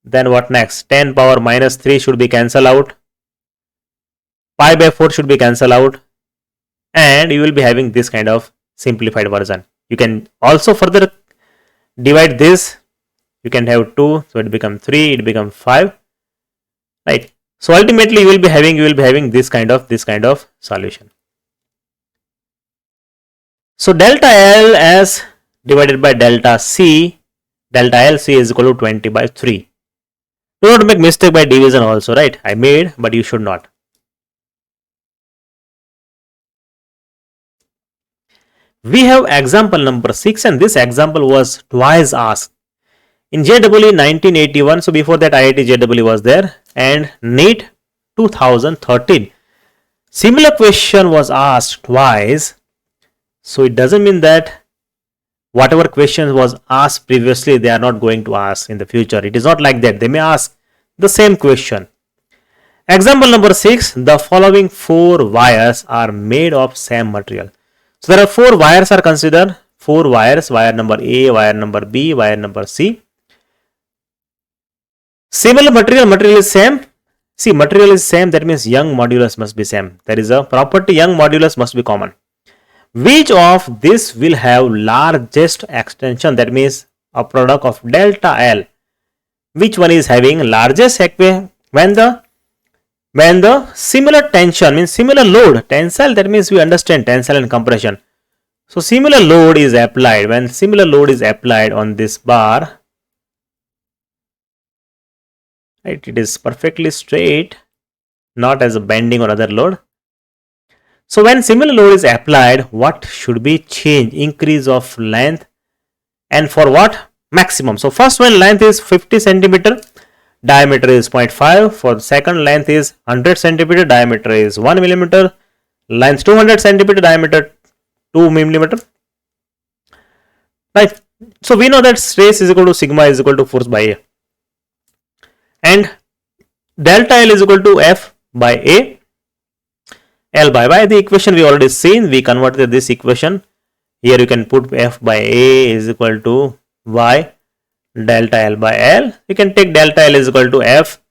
Then what next? 10 power minus 3 should be cancelled out. Pi by 4 should be cancelled out. And you will be having this kind of simplified version. You can also further divide this. You can have 2, so it becomes 3, it becomes 5. Right. So ultimately you will be having this kind of solution. So delta L as divided by delta C, delta LC is equal to 20 by 3. Do not make mistake by division also, right? I made, but you should not. We have example number 6, and this example was twice asked. In JEE 1981, so before that IIT JEE was there, and NEET 2013. Similar question was asked twice. So it doesn't mean that whatever questions was asked previously, they are not going to ask in the future. It is not like that. They may ask the same question. Example number 6, the following 4 wires are made of same material. So there are 4 wires are considered, 4 wires, wire number A, wire number B, wire number C. Similar material is same. See, material is same, that means Young modulus must be same. There is a property, Young modulus must be common. Which of this will have largest extension, that means a product of delta L? Which one is having largest when the similar tension means similar load, tensile, that means we understand tensile and compression. So similar load is applied, when similar load is applied on this bar, right, it is perfectly straight, not as a bending or other load. So when similar load is applied, what should be change? Increase of length, and for what? Maximum. So first one length is 50 centimeter, diameter is 0.5. For second length is 100 centimeter, diameter is 1 millimeter. Length 200 centimeter, diameter 2 millimeter. Right. So we know that stress is equal to sigma is equal to force by A, and delta L is equal to F by A, L by Y. The equation we already seen. We converted this equation. Here you can put F by A is equal to Y delta L by L. You can take delta L is equal to F.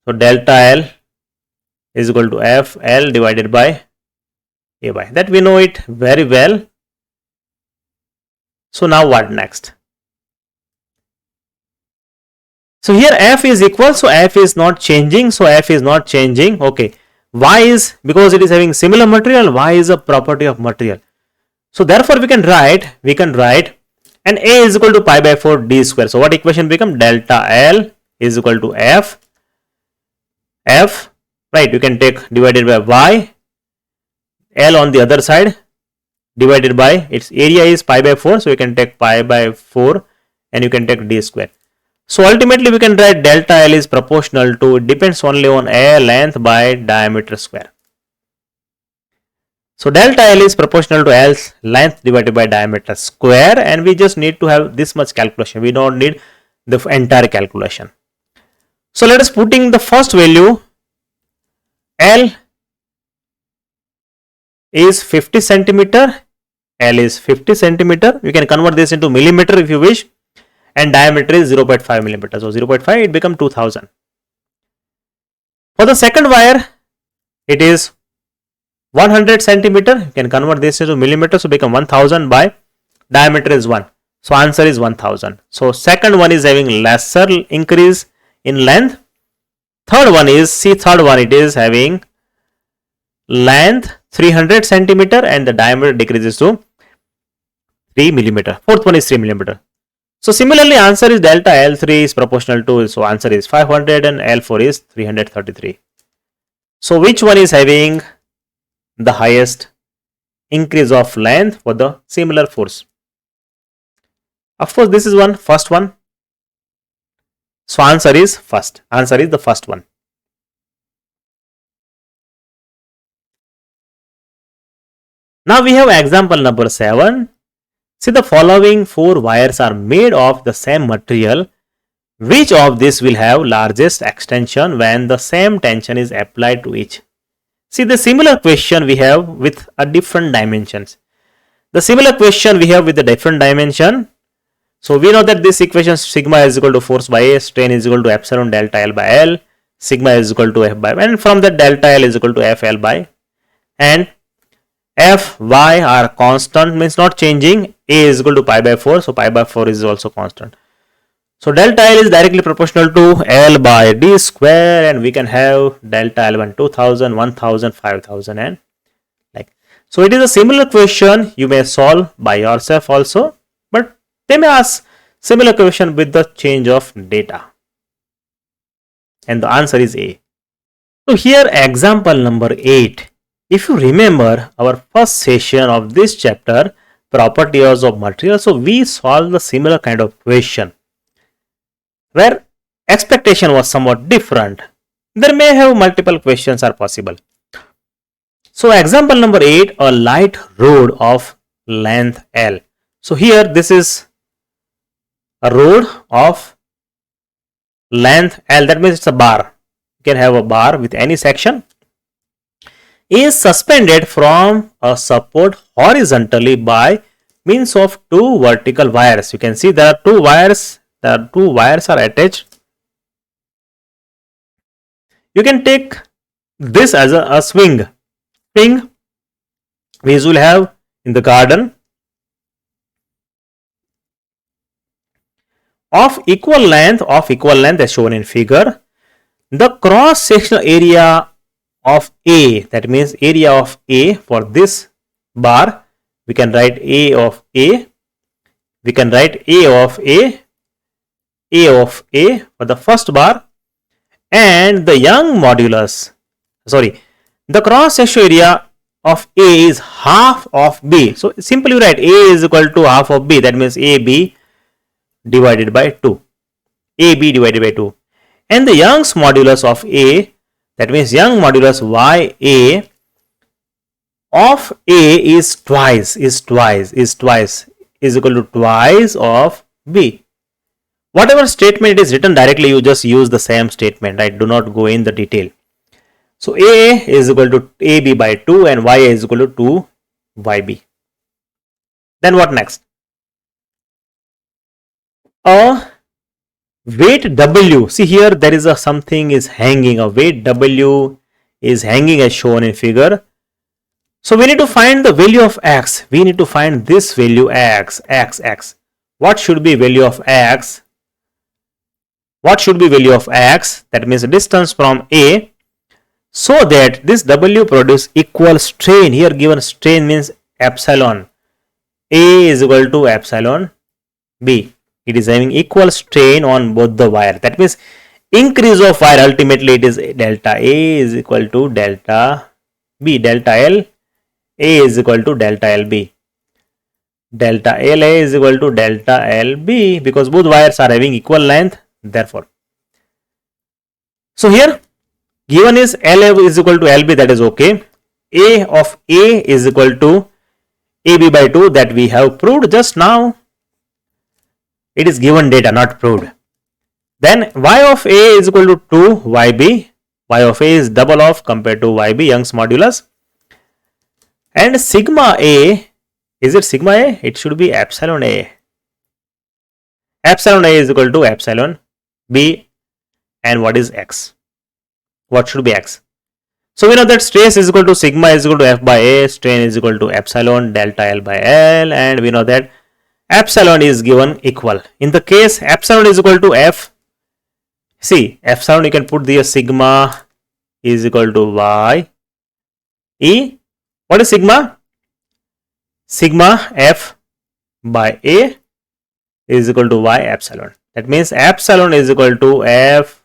So delta L is equal to F L divided by A by. That we know it very well. So now what next? So here F is equal, so F is not changing. So F is not changing. Okay. Y is, because it is having similar material, Y is a property of material. So therefore we can write and A is equal to pi by 4 d square. So what equation become? Delta L is equal to F, right, you can take divided by Y, L on the other side divided by its area is pi by 4. So you can take pi by 4 and you can take d square. So ultimately we can write delta L is proportional to, depends only on A length by diameter square. So delta L is proportional to L's length divided by diameter square, and we just need to have this much calculation. We don't need the entire calculation. So let us putting the first value. L is 50 centimeter. L is 50 centimeter. You can convert this into millimeter if you wish. And diameter is 0.5 millimeter. So 0.5, it becomes 2000. For the second wire, it is 100 centimeter. You can convert this into millimeter. So become 1000 by diameter is 1. So answer is 1000. So second one is having lesser increase in length. Third one is, it is having length 300 centimeter and the diameter decreases to 3 millimeter. Fourth one is 3 millimeter. So similarly, answer is delta L3 is proportional to, so answer is 500 and L4 is 333. So which one is having the highest increase of length for the similar force? Of course, this is first one. So answer is first. Answer is the first one. Now we have example number 7. See, the following 4 wires are made of the same material. Which of this will have largest extension when the same tension is applied to each? See, the similar question we have with a different dimensions. The similar question we have with the different dimension. So we know that this equation sigma is equal to force by A, strain is equal to epsilon delta L by L, sigma is equal to F by, and from that delta L is equal to F L by, and F, Y are constant, means not changing. A is equal to pi by 4, so pi by 4 is also constant. So delta L is directly proportional to L by d square, and we can have delta L1 2000, 1000, 5000 and like. So it is a similar question you may solve by yourself also, but they may ask similar question with the change of data. and the answer is A. So here example number 8. If you remember our first session of this chapter, properties of material, so we solved the similar kind of question where expectation was somewhat different. There may have multiple questions are possible. So example number 8, a light rod of length L. So here this is a rod of length L, that means it's a bar. You can have a bar with any section, is suspended from a support horizontally by means of two vertical wires. You can see there are two wires, are attached. You can take this as a swing we usually have in the garden of equal length as shown in figure. The cross sectional area of A, that means area of A for this bar, we can write A of A, we can write A of A for the first bar, and the Young modulus, the cross sectional area of A is half of B. So simply write A is equal to half of B, that means AB divided by 2. AB divided by 2. And the Young's modulus of A, that means Young modulus YA of A is equal to twice of B. Whatever statement is written directly, you just use the same statement. I do not go in the detail. So A is equal to AB by 2 and YA is equal to 2 YB. Then what next? A weight W. See here there is something is hanging. A weight W is hanging as shown in figure. So we need to find the value of X. We need to find this value X. What should be value of X? That means the distance from A, so that this W produce equal strain. Here given strain means epsilon. A is equal to epsilon B. It is having equal strain on both the wire. That means increase of wire, ultimately it is delta A is equal to delta B. Delta L A is equal to delta LB. Delta LA is equal to delta LB because both wires are having equal length, therefore. So here given is LA is equal to LB, that is okay. A of A is equal to AB by 2, that we have proved just now. It is given data, not proved. Then Y of A is equal to 2 YB. Y of A is double of compared to YB, Young's modulus. And sigma A, is it sigma A? It should be epsilon A. Epsilon A is equal to epsilon B. And what is X? What should be X? So we know that stress is equal to sigma is equal to F by A, strain is equal to epsilon delta L by L, and we know that epsilon is given equal. In the case epsilon is equal to F, see epsilon you can put the sigma is equal to Y E. What is sigma? Sigma F by A is equal to Y epsilon. That means epsilon is equal to F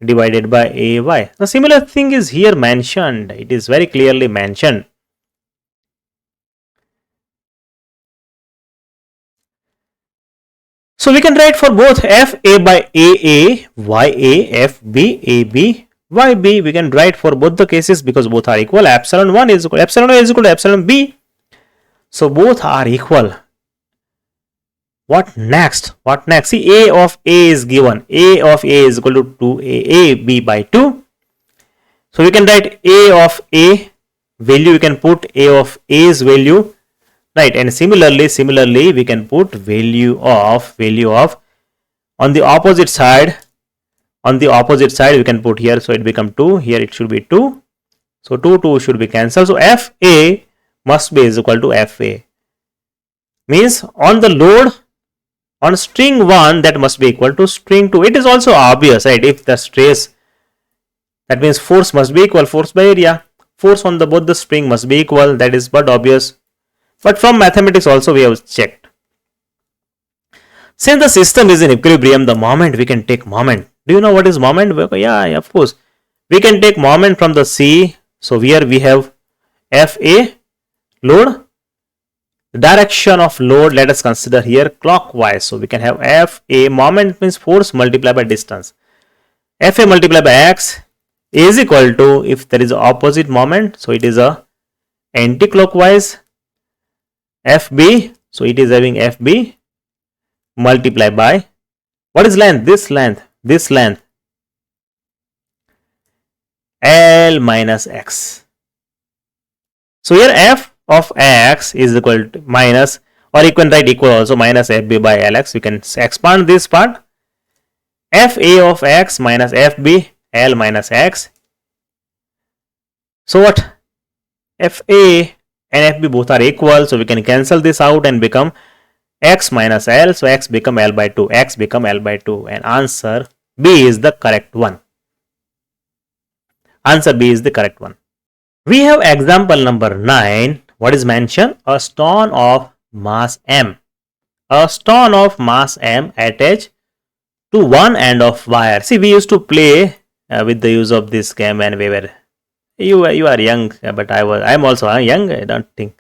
divided by AY. The similar thing is here mentioned. It is very clearly mentioned. So we can write for both FA by AA, YA, FB, AB, YB. We can write for both the cases because both are equal. Epsilon 1 is equal, epsilon A is equal to epsilon B. So both are equal. What next? See, A of A is given. A of A is equal to 2AB by 2. So we can write A of A value. We can put A of A's value, right? And similarly, we can put value of on the opposite side. On the opposite side, we can put here. So it become 2. Here it should be 2. So 2 should be cancelled. So FA must be is equal to FA. Means on the load. On string 1, that must be equal to string 2. It is also obvious, right? If the stress, that means force must be equal, force by area. Force on both the spring must be equal, that is but obvious. But from mathematics also we have checked. Since the system is in equilibrium, the moment we can take moment. Do you know what is moment? Yeah, of course. We can take moment from the C. So here we have FA load. The direction of load, let us consider here clockwise. So we can have FA, moment means force multiplied by distance. FA multiplied by X is equal to, if there is a opposite moment, so it is a anti-clockwise FB. So it is having FB multiplied by, what is length? This length L minus X. So here f of X is equal to minus, or you can write equal also, minus FB by LX. You can expand this part. FA of X minus FB L minus X. So what? FA and FB both are equal, so we can cancel this out and become X minus L. So X become L by 2. X become L by 2, and answer B is the correct one. Answer B is the correct one. We have example number 9. What is mentioned? A stone of mass M. A stone of mass M attached to one end of wire. See, we used to play with the use of this game when we were. You are young, but I am also young. I don't think.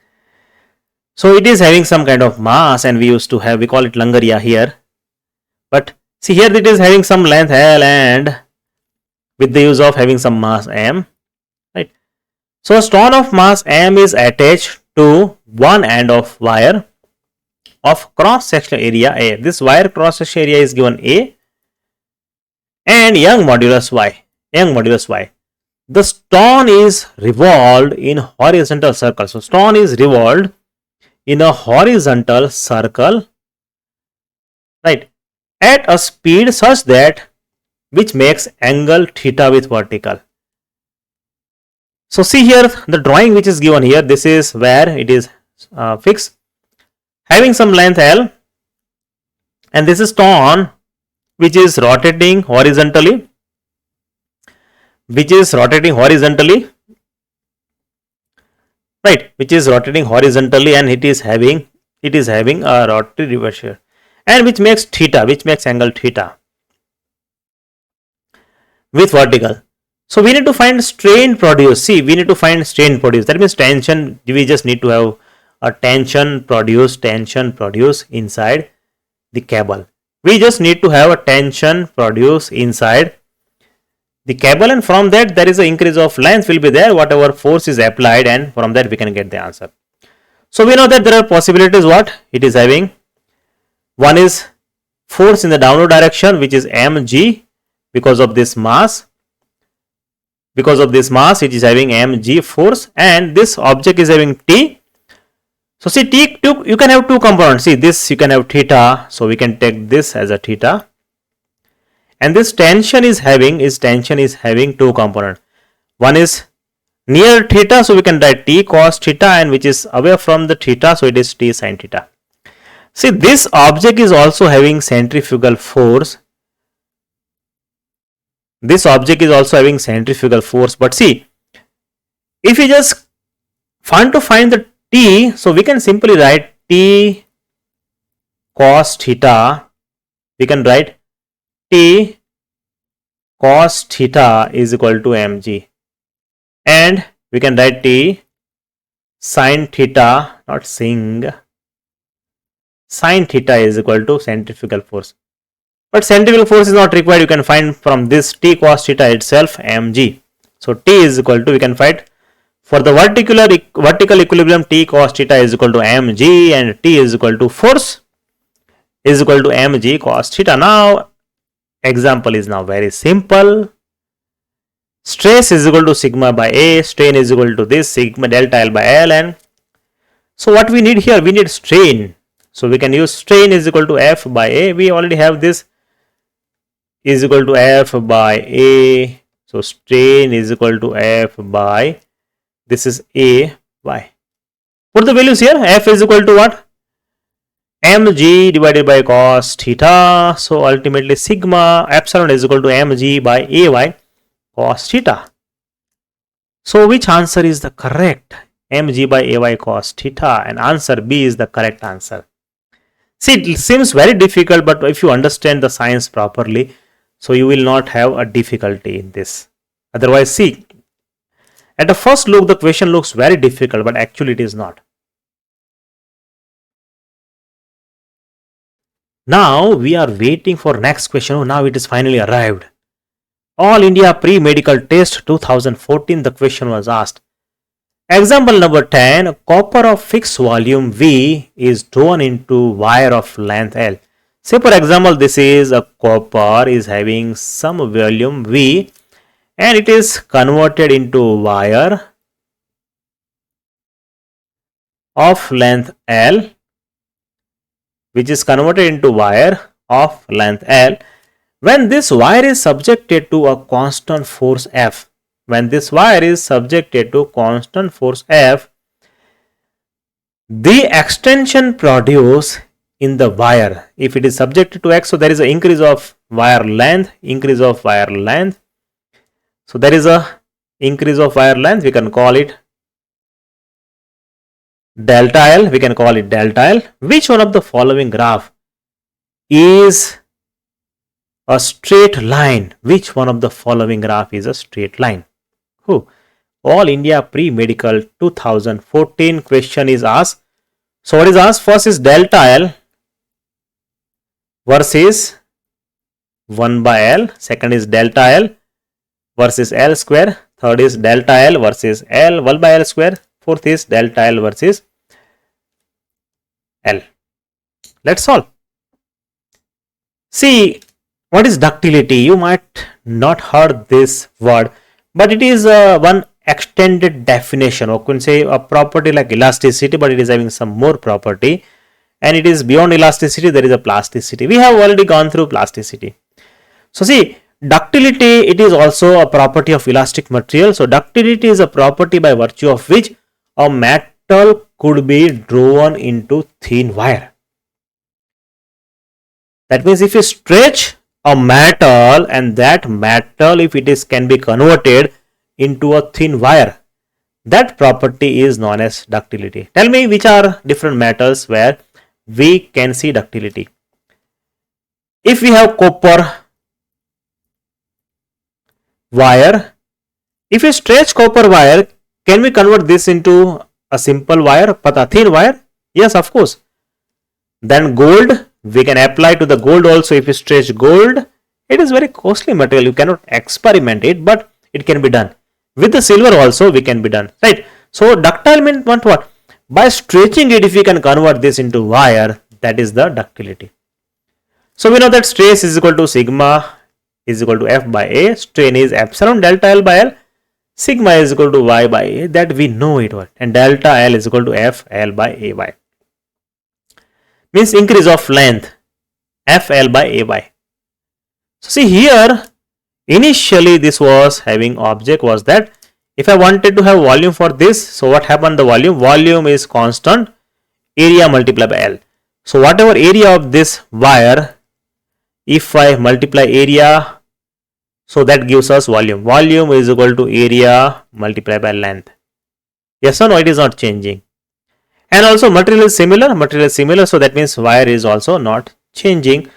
So it is having some kind of mass, and we used to have, we call it langaria here. But see here, it is having some length L, and with the use of having some mass M, right? So a stone of mass M is attached to one end of wire of cross sectional area A. This wire cross section area is given A, and Young modulus Y. The stone is revolved in horizontal circle. So stone is revolved in a horizontal circle, right, at a speed such that which makes angle theta with vertical. So see here the drawing which is given here. This is where it is fixed, having some length L, and this is stone which is rotating horizontally, right, which is rotating horizontally, and it is having a rotary reversal, and which makes theta, which makes angle theta with vertical. So we need to find strain produced. See, we need to find strain produced. That means tension. We just need to have a tension produced inside the cable. We just need to have a tension produced inside the cable, and from that there is an increase of length will be there, whatever force is applied, and from that we can get the answer. So we know that there are possibilities. What it is having, one is force in the downward direction, which is mg, because of this mass. It is having mg force, and this object is having t. So see, t, you can have two components. See, this you can have theta, so we can take this as a theta, and this tension is having two components. One is near theta, so we can write t cos theta, and which is away from the theta, so it is t sin theta. See, this object is also having centrifugal force. But see, if you just want to find the t, so we can simply write t cos theta. We can write t cos theta is equal to mg, and we can write t sin theta, not sin theta is equal to centrifugal force. But centrifugal force is not required. You can find from this t cos theta itself mg. So t is equal to, we can find for the vertical equilibrium, t cos theta is equal to mg, and t is equal to force is equal to mg cos theta. Now example is now very simple. Stress is equal to sigma by A, strain is equal to this sigma delta L by L, and so what we need here, we need strain. So we can use strain is equal to F by A. We already have this is equal to F by A. So strain is equal to F by, this is A by, put the values here. F is equal to what? Mg divided by cos theta. So ultimately sigma epsilon is equal to mg by ay cos theta. So which answer is the correct? Mg by ay cos theta, and answer B is the correct answer. See, it seems very difficult, but if you understand the science properly, So you will not have a difficulty in this. Otherwise, see, at the first look, the question looks very difficult, but actually it is not. Now we are waiting for next question. Oh, now it is finally arrived. All India Pre-Medical Test 2014, the question was asked. Example number 10, copper of fixed volume V is drawn into wire of length L. Say for example, this is a copper is having some volume V and it is converted into wire of length L, which is converted into wire of length L. When this wire is subjected to a constant force F, when this wire is subjected to constant force F, the extension produced in the wire, if it is subjected to X, so there is an increase of wire length, So there is a increase of wire length, we can call it delta L, Which one of the following graph is a straight line? Which one of the following graph is a straight line? All India Pre-Medical 2014 question is asked. So what is asked? First is delta L versus 1 by L. Second is delta L versus L square. Third is delta L versus L 1 by L square. Fourth is delta L versus L. Let's solve. See, what is ductility? You might not heard this word, but it is one extended definition, or can say a property like elasticity, but it is having some more property, and it is beyond elasticity. There is a plasticity. We have already gone through plasticity. So see, ductility, it is also a property of elastic material. So ductility is a property by virtue of which a metal could be drawn into thin wire. That means if you stretch a metal, and that metal, if it is can be converted into a thin wire, that property is known as ductility. Tell me which are different metals where we can see ductility. If we have copper wire, if we stretch copper wire, can we convert this into a simple wire, a thin wire? Yes, of course. Then gold, we can apply to the gold also. If you stretch gold, it is very costly material. You cannot experiment it, but it can be done. With the silver also, we can be done, right? So ductile means what? By stretching it, if we can convert this into wire, that is the ductility. So we know that stress is equal to sigma is equal to F by A. Strain is epsilon delta L by L. Sigma is equal to Y by A. That we know it was. And delta L is equal to F L by A by. Means increase of length F L by A by. So see here, initially this was having object was that if I wanted to have volume for this, so what happened? The volume is constant, area multiplied by L. So whatever area of this wire, if I multiply area, so that gives us volume. Volume is equal to area multiplied by length. Yes or no? It is not changing. And also material is similar, so that means wire is also not changing.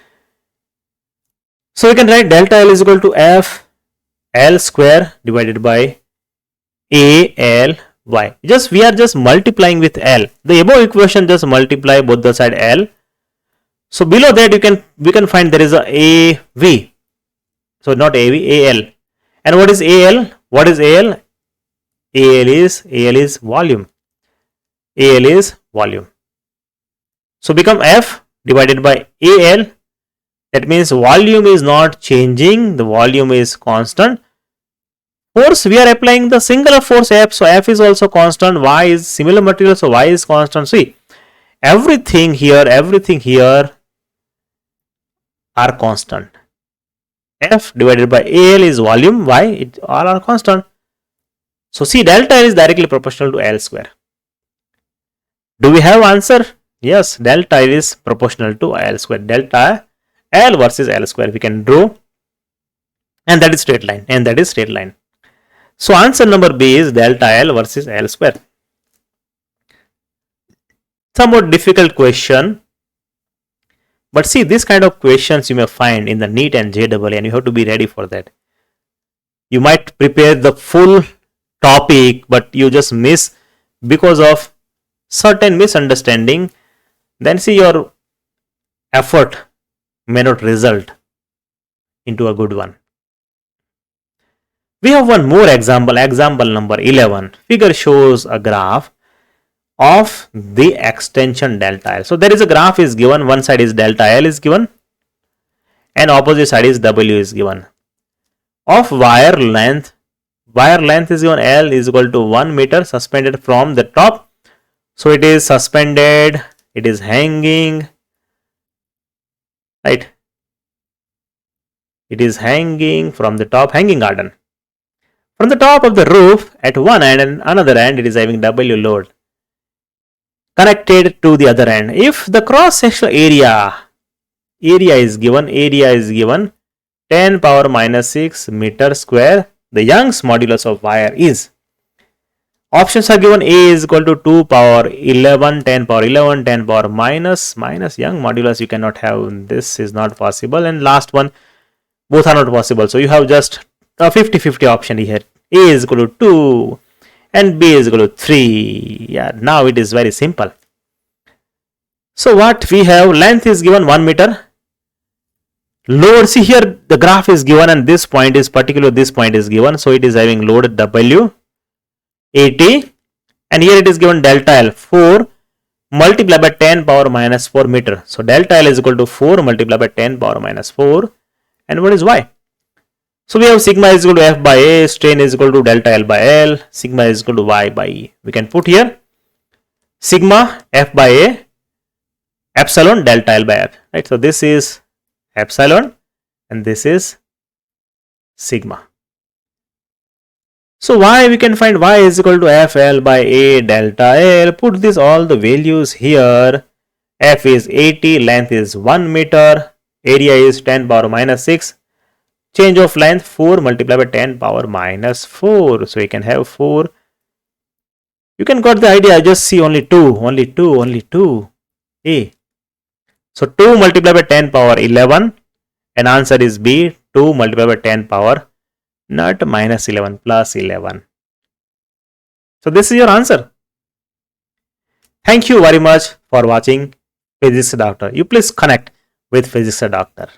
So we can write delta L is equal to F L square divided by A L Y. We are just multiplying with L. The above equation just multiply both the side L. So below that we can find there is a AV. So not AV, AL. And what is AL? What is AL? AL is volume. AL is volume. So become F divided by AL. That means volume is not changing. The volume is constant. Force, we are applying the singular force F. So F is also constant. Y is similar material. So Y is constant. See, everything here are constant. F divided by AL is volume. Y, it all are constant. So see, delta L is directly proportional to L square. Do we have answer? Yes, delta L is proportional to L square. Delta L versus L square we can draw, and that is straight line. So answer number B is delta L versus L square. Somewhat difficult question, But see, this kind of questions you may find in the NEET and JEE, and you have to be ready for that. You might prepare the full topic, but you just miss because of certain misunderstanding. Then see, your effort may not result into a good one. We have one more example, example number 11. Figure shows a graph of the extension delta L. So there is a graph is given, one side is delta L is given and opposite side is W is given. Of wire length is given L is equal to 1 meter suspended from the top. So it is suspended, it is hanging, right? It is hanging from the top, hanging garden. From the top of the roof at one end and another end it is having W load connected to the other end. If the cross sectional area is given 10 power minus 6 meter square, the Young's modulus of wire is, options are given. A is equal to 2 power 11, 10 power 11, 10 power minus Young modulus you cannot have, this is not possible, and last one, both are not possible. So you have just a 50-50 option here. A is equal to 2 and B is equal to 3. Yeah, now it is very simple. So what we have, length is given 1 meter. Load, see here the graph is given and this point is this point is given. So it is having load W 80 and here it is given delta L 4 multiplied by 10 power minus 4 meter. So delta L is equal to 4 multiplied by 10 power minus 4. And what is Y? So we have sigma is equal to F by A, strain is equal to delta L by L, sigma is equal to Y by E. We can put here sigma F by A, epsilon delta L by F, right? So this is epsilon and this is sigma. So Y, we can find Y is equal to FL by A delta L. Put this all the values here. F is 80, length is 1 meter, area is 10 power minus 6. Change of length 4 multiplied by 10 power minus 4. So you can have 4. You can got the idea. Just see only 2. A. So 2 multiplied by 10 power 11. And answer is B. 2 multiplied by 10 power not minus 11 plus 11. So this is your answer. Thank you very much for watching Physics Doctor. You please connect with Physics Doctor.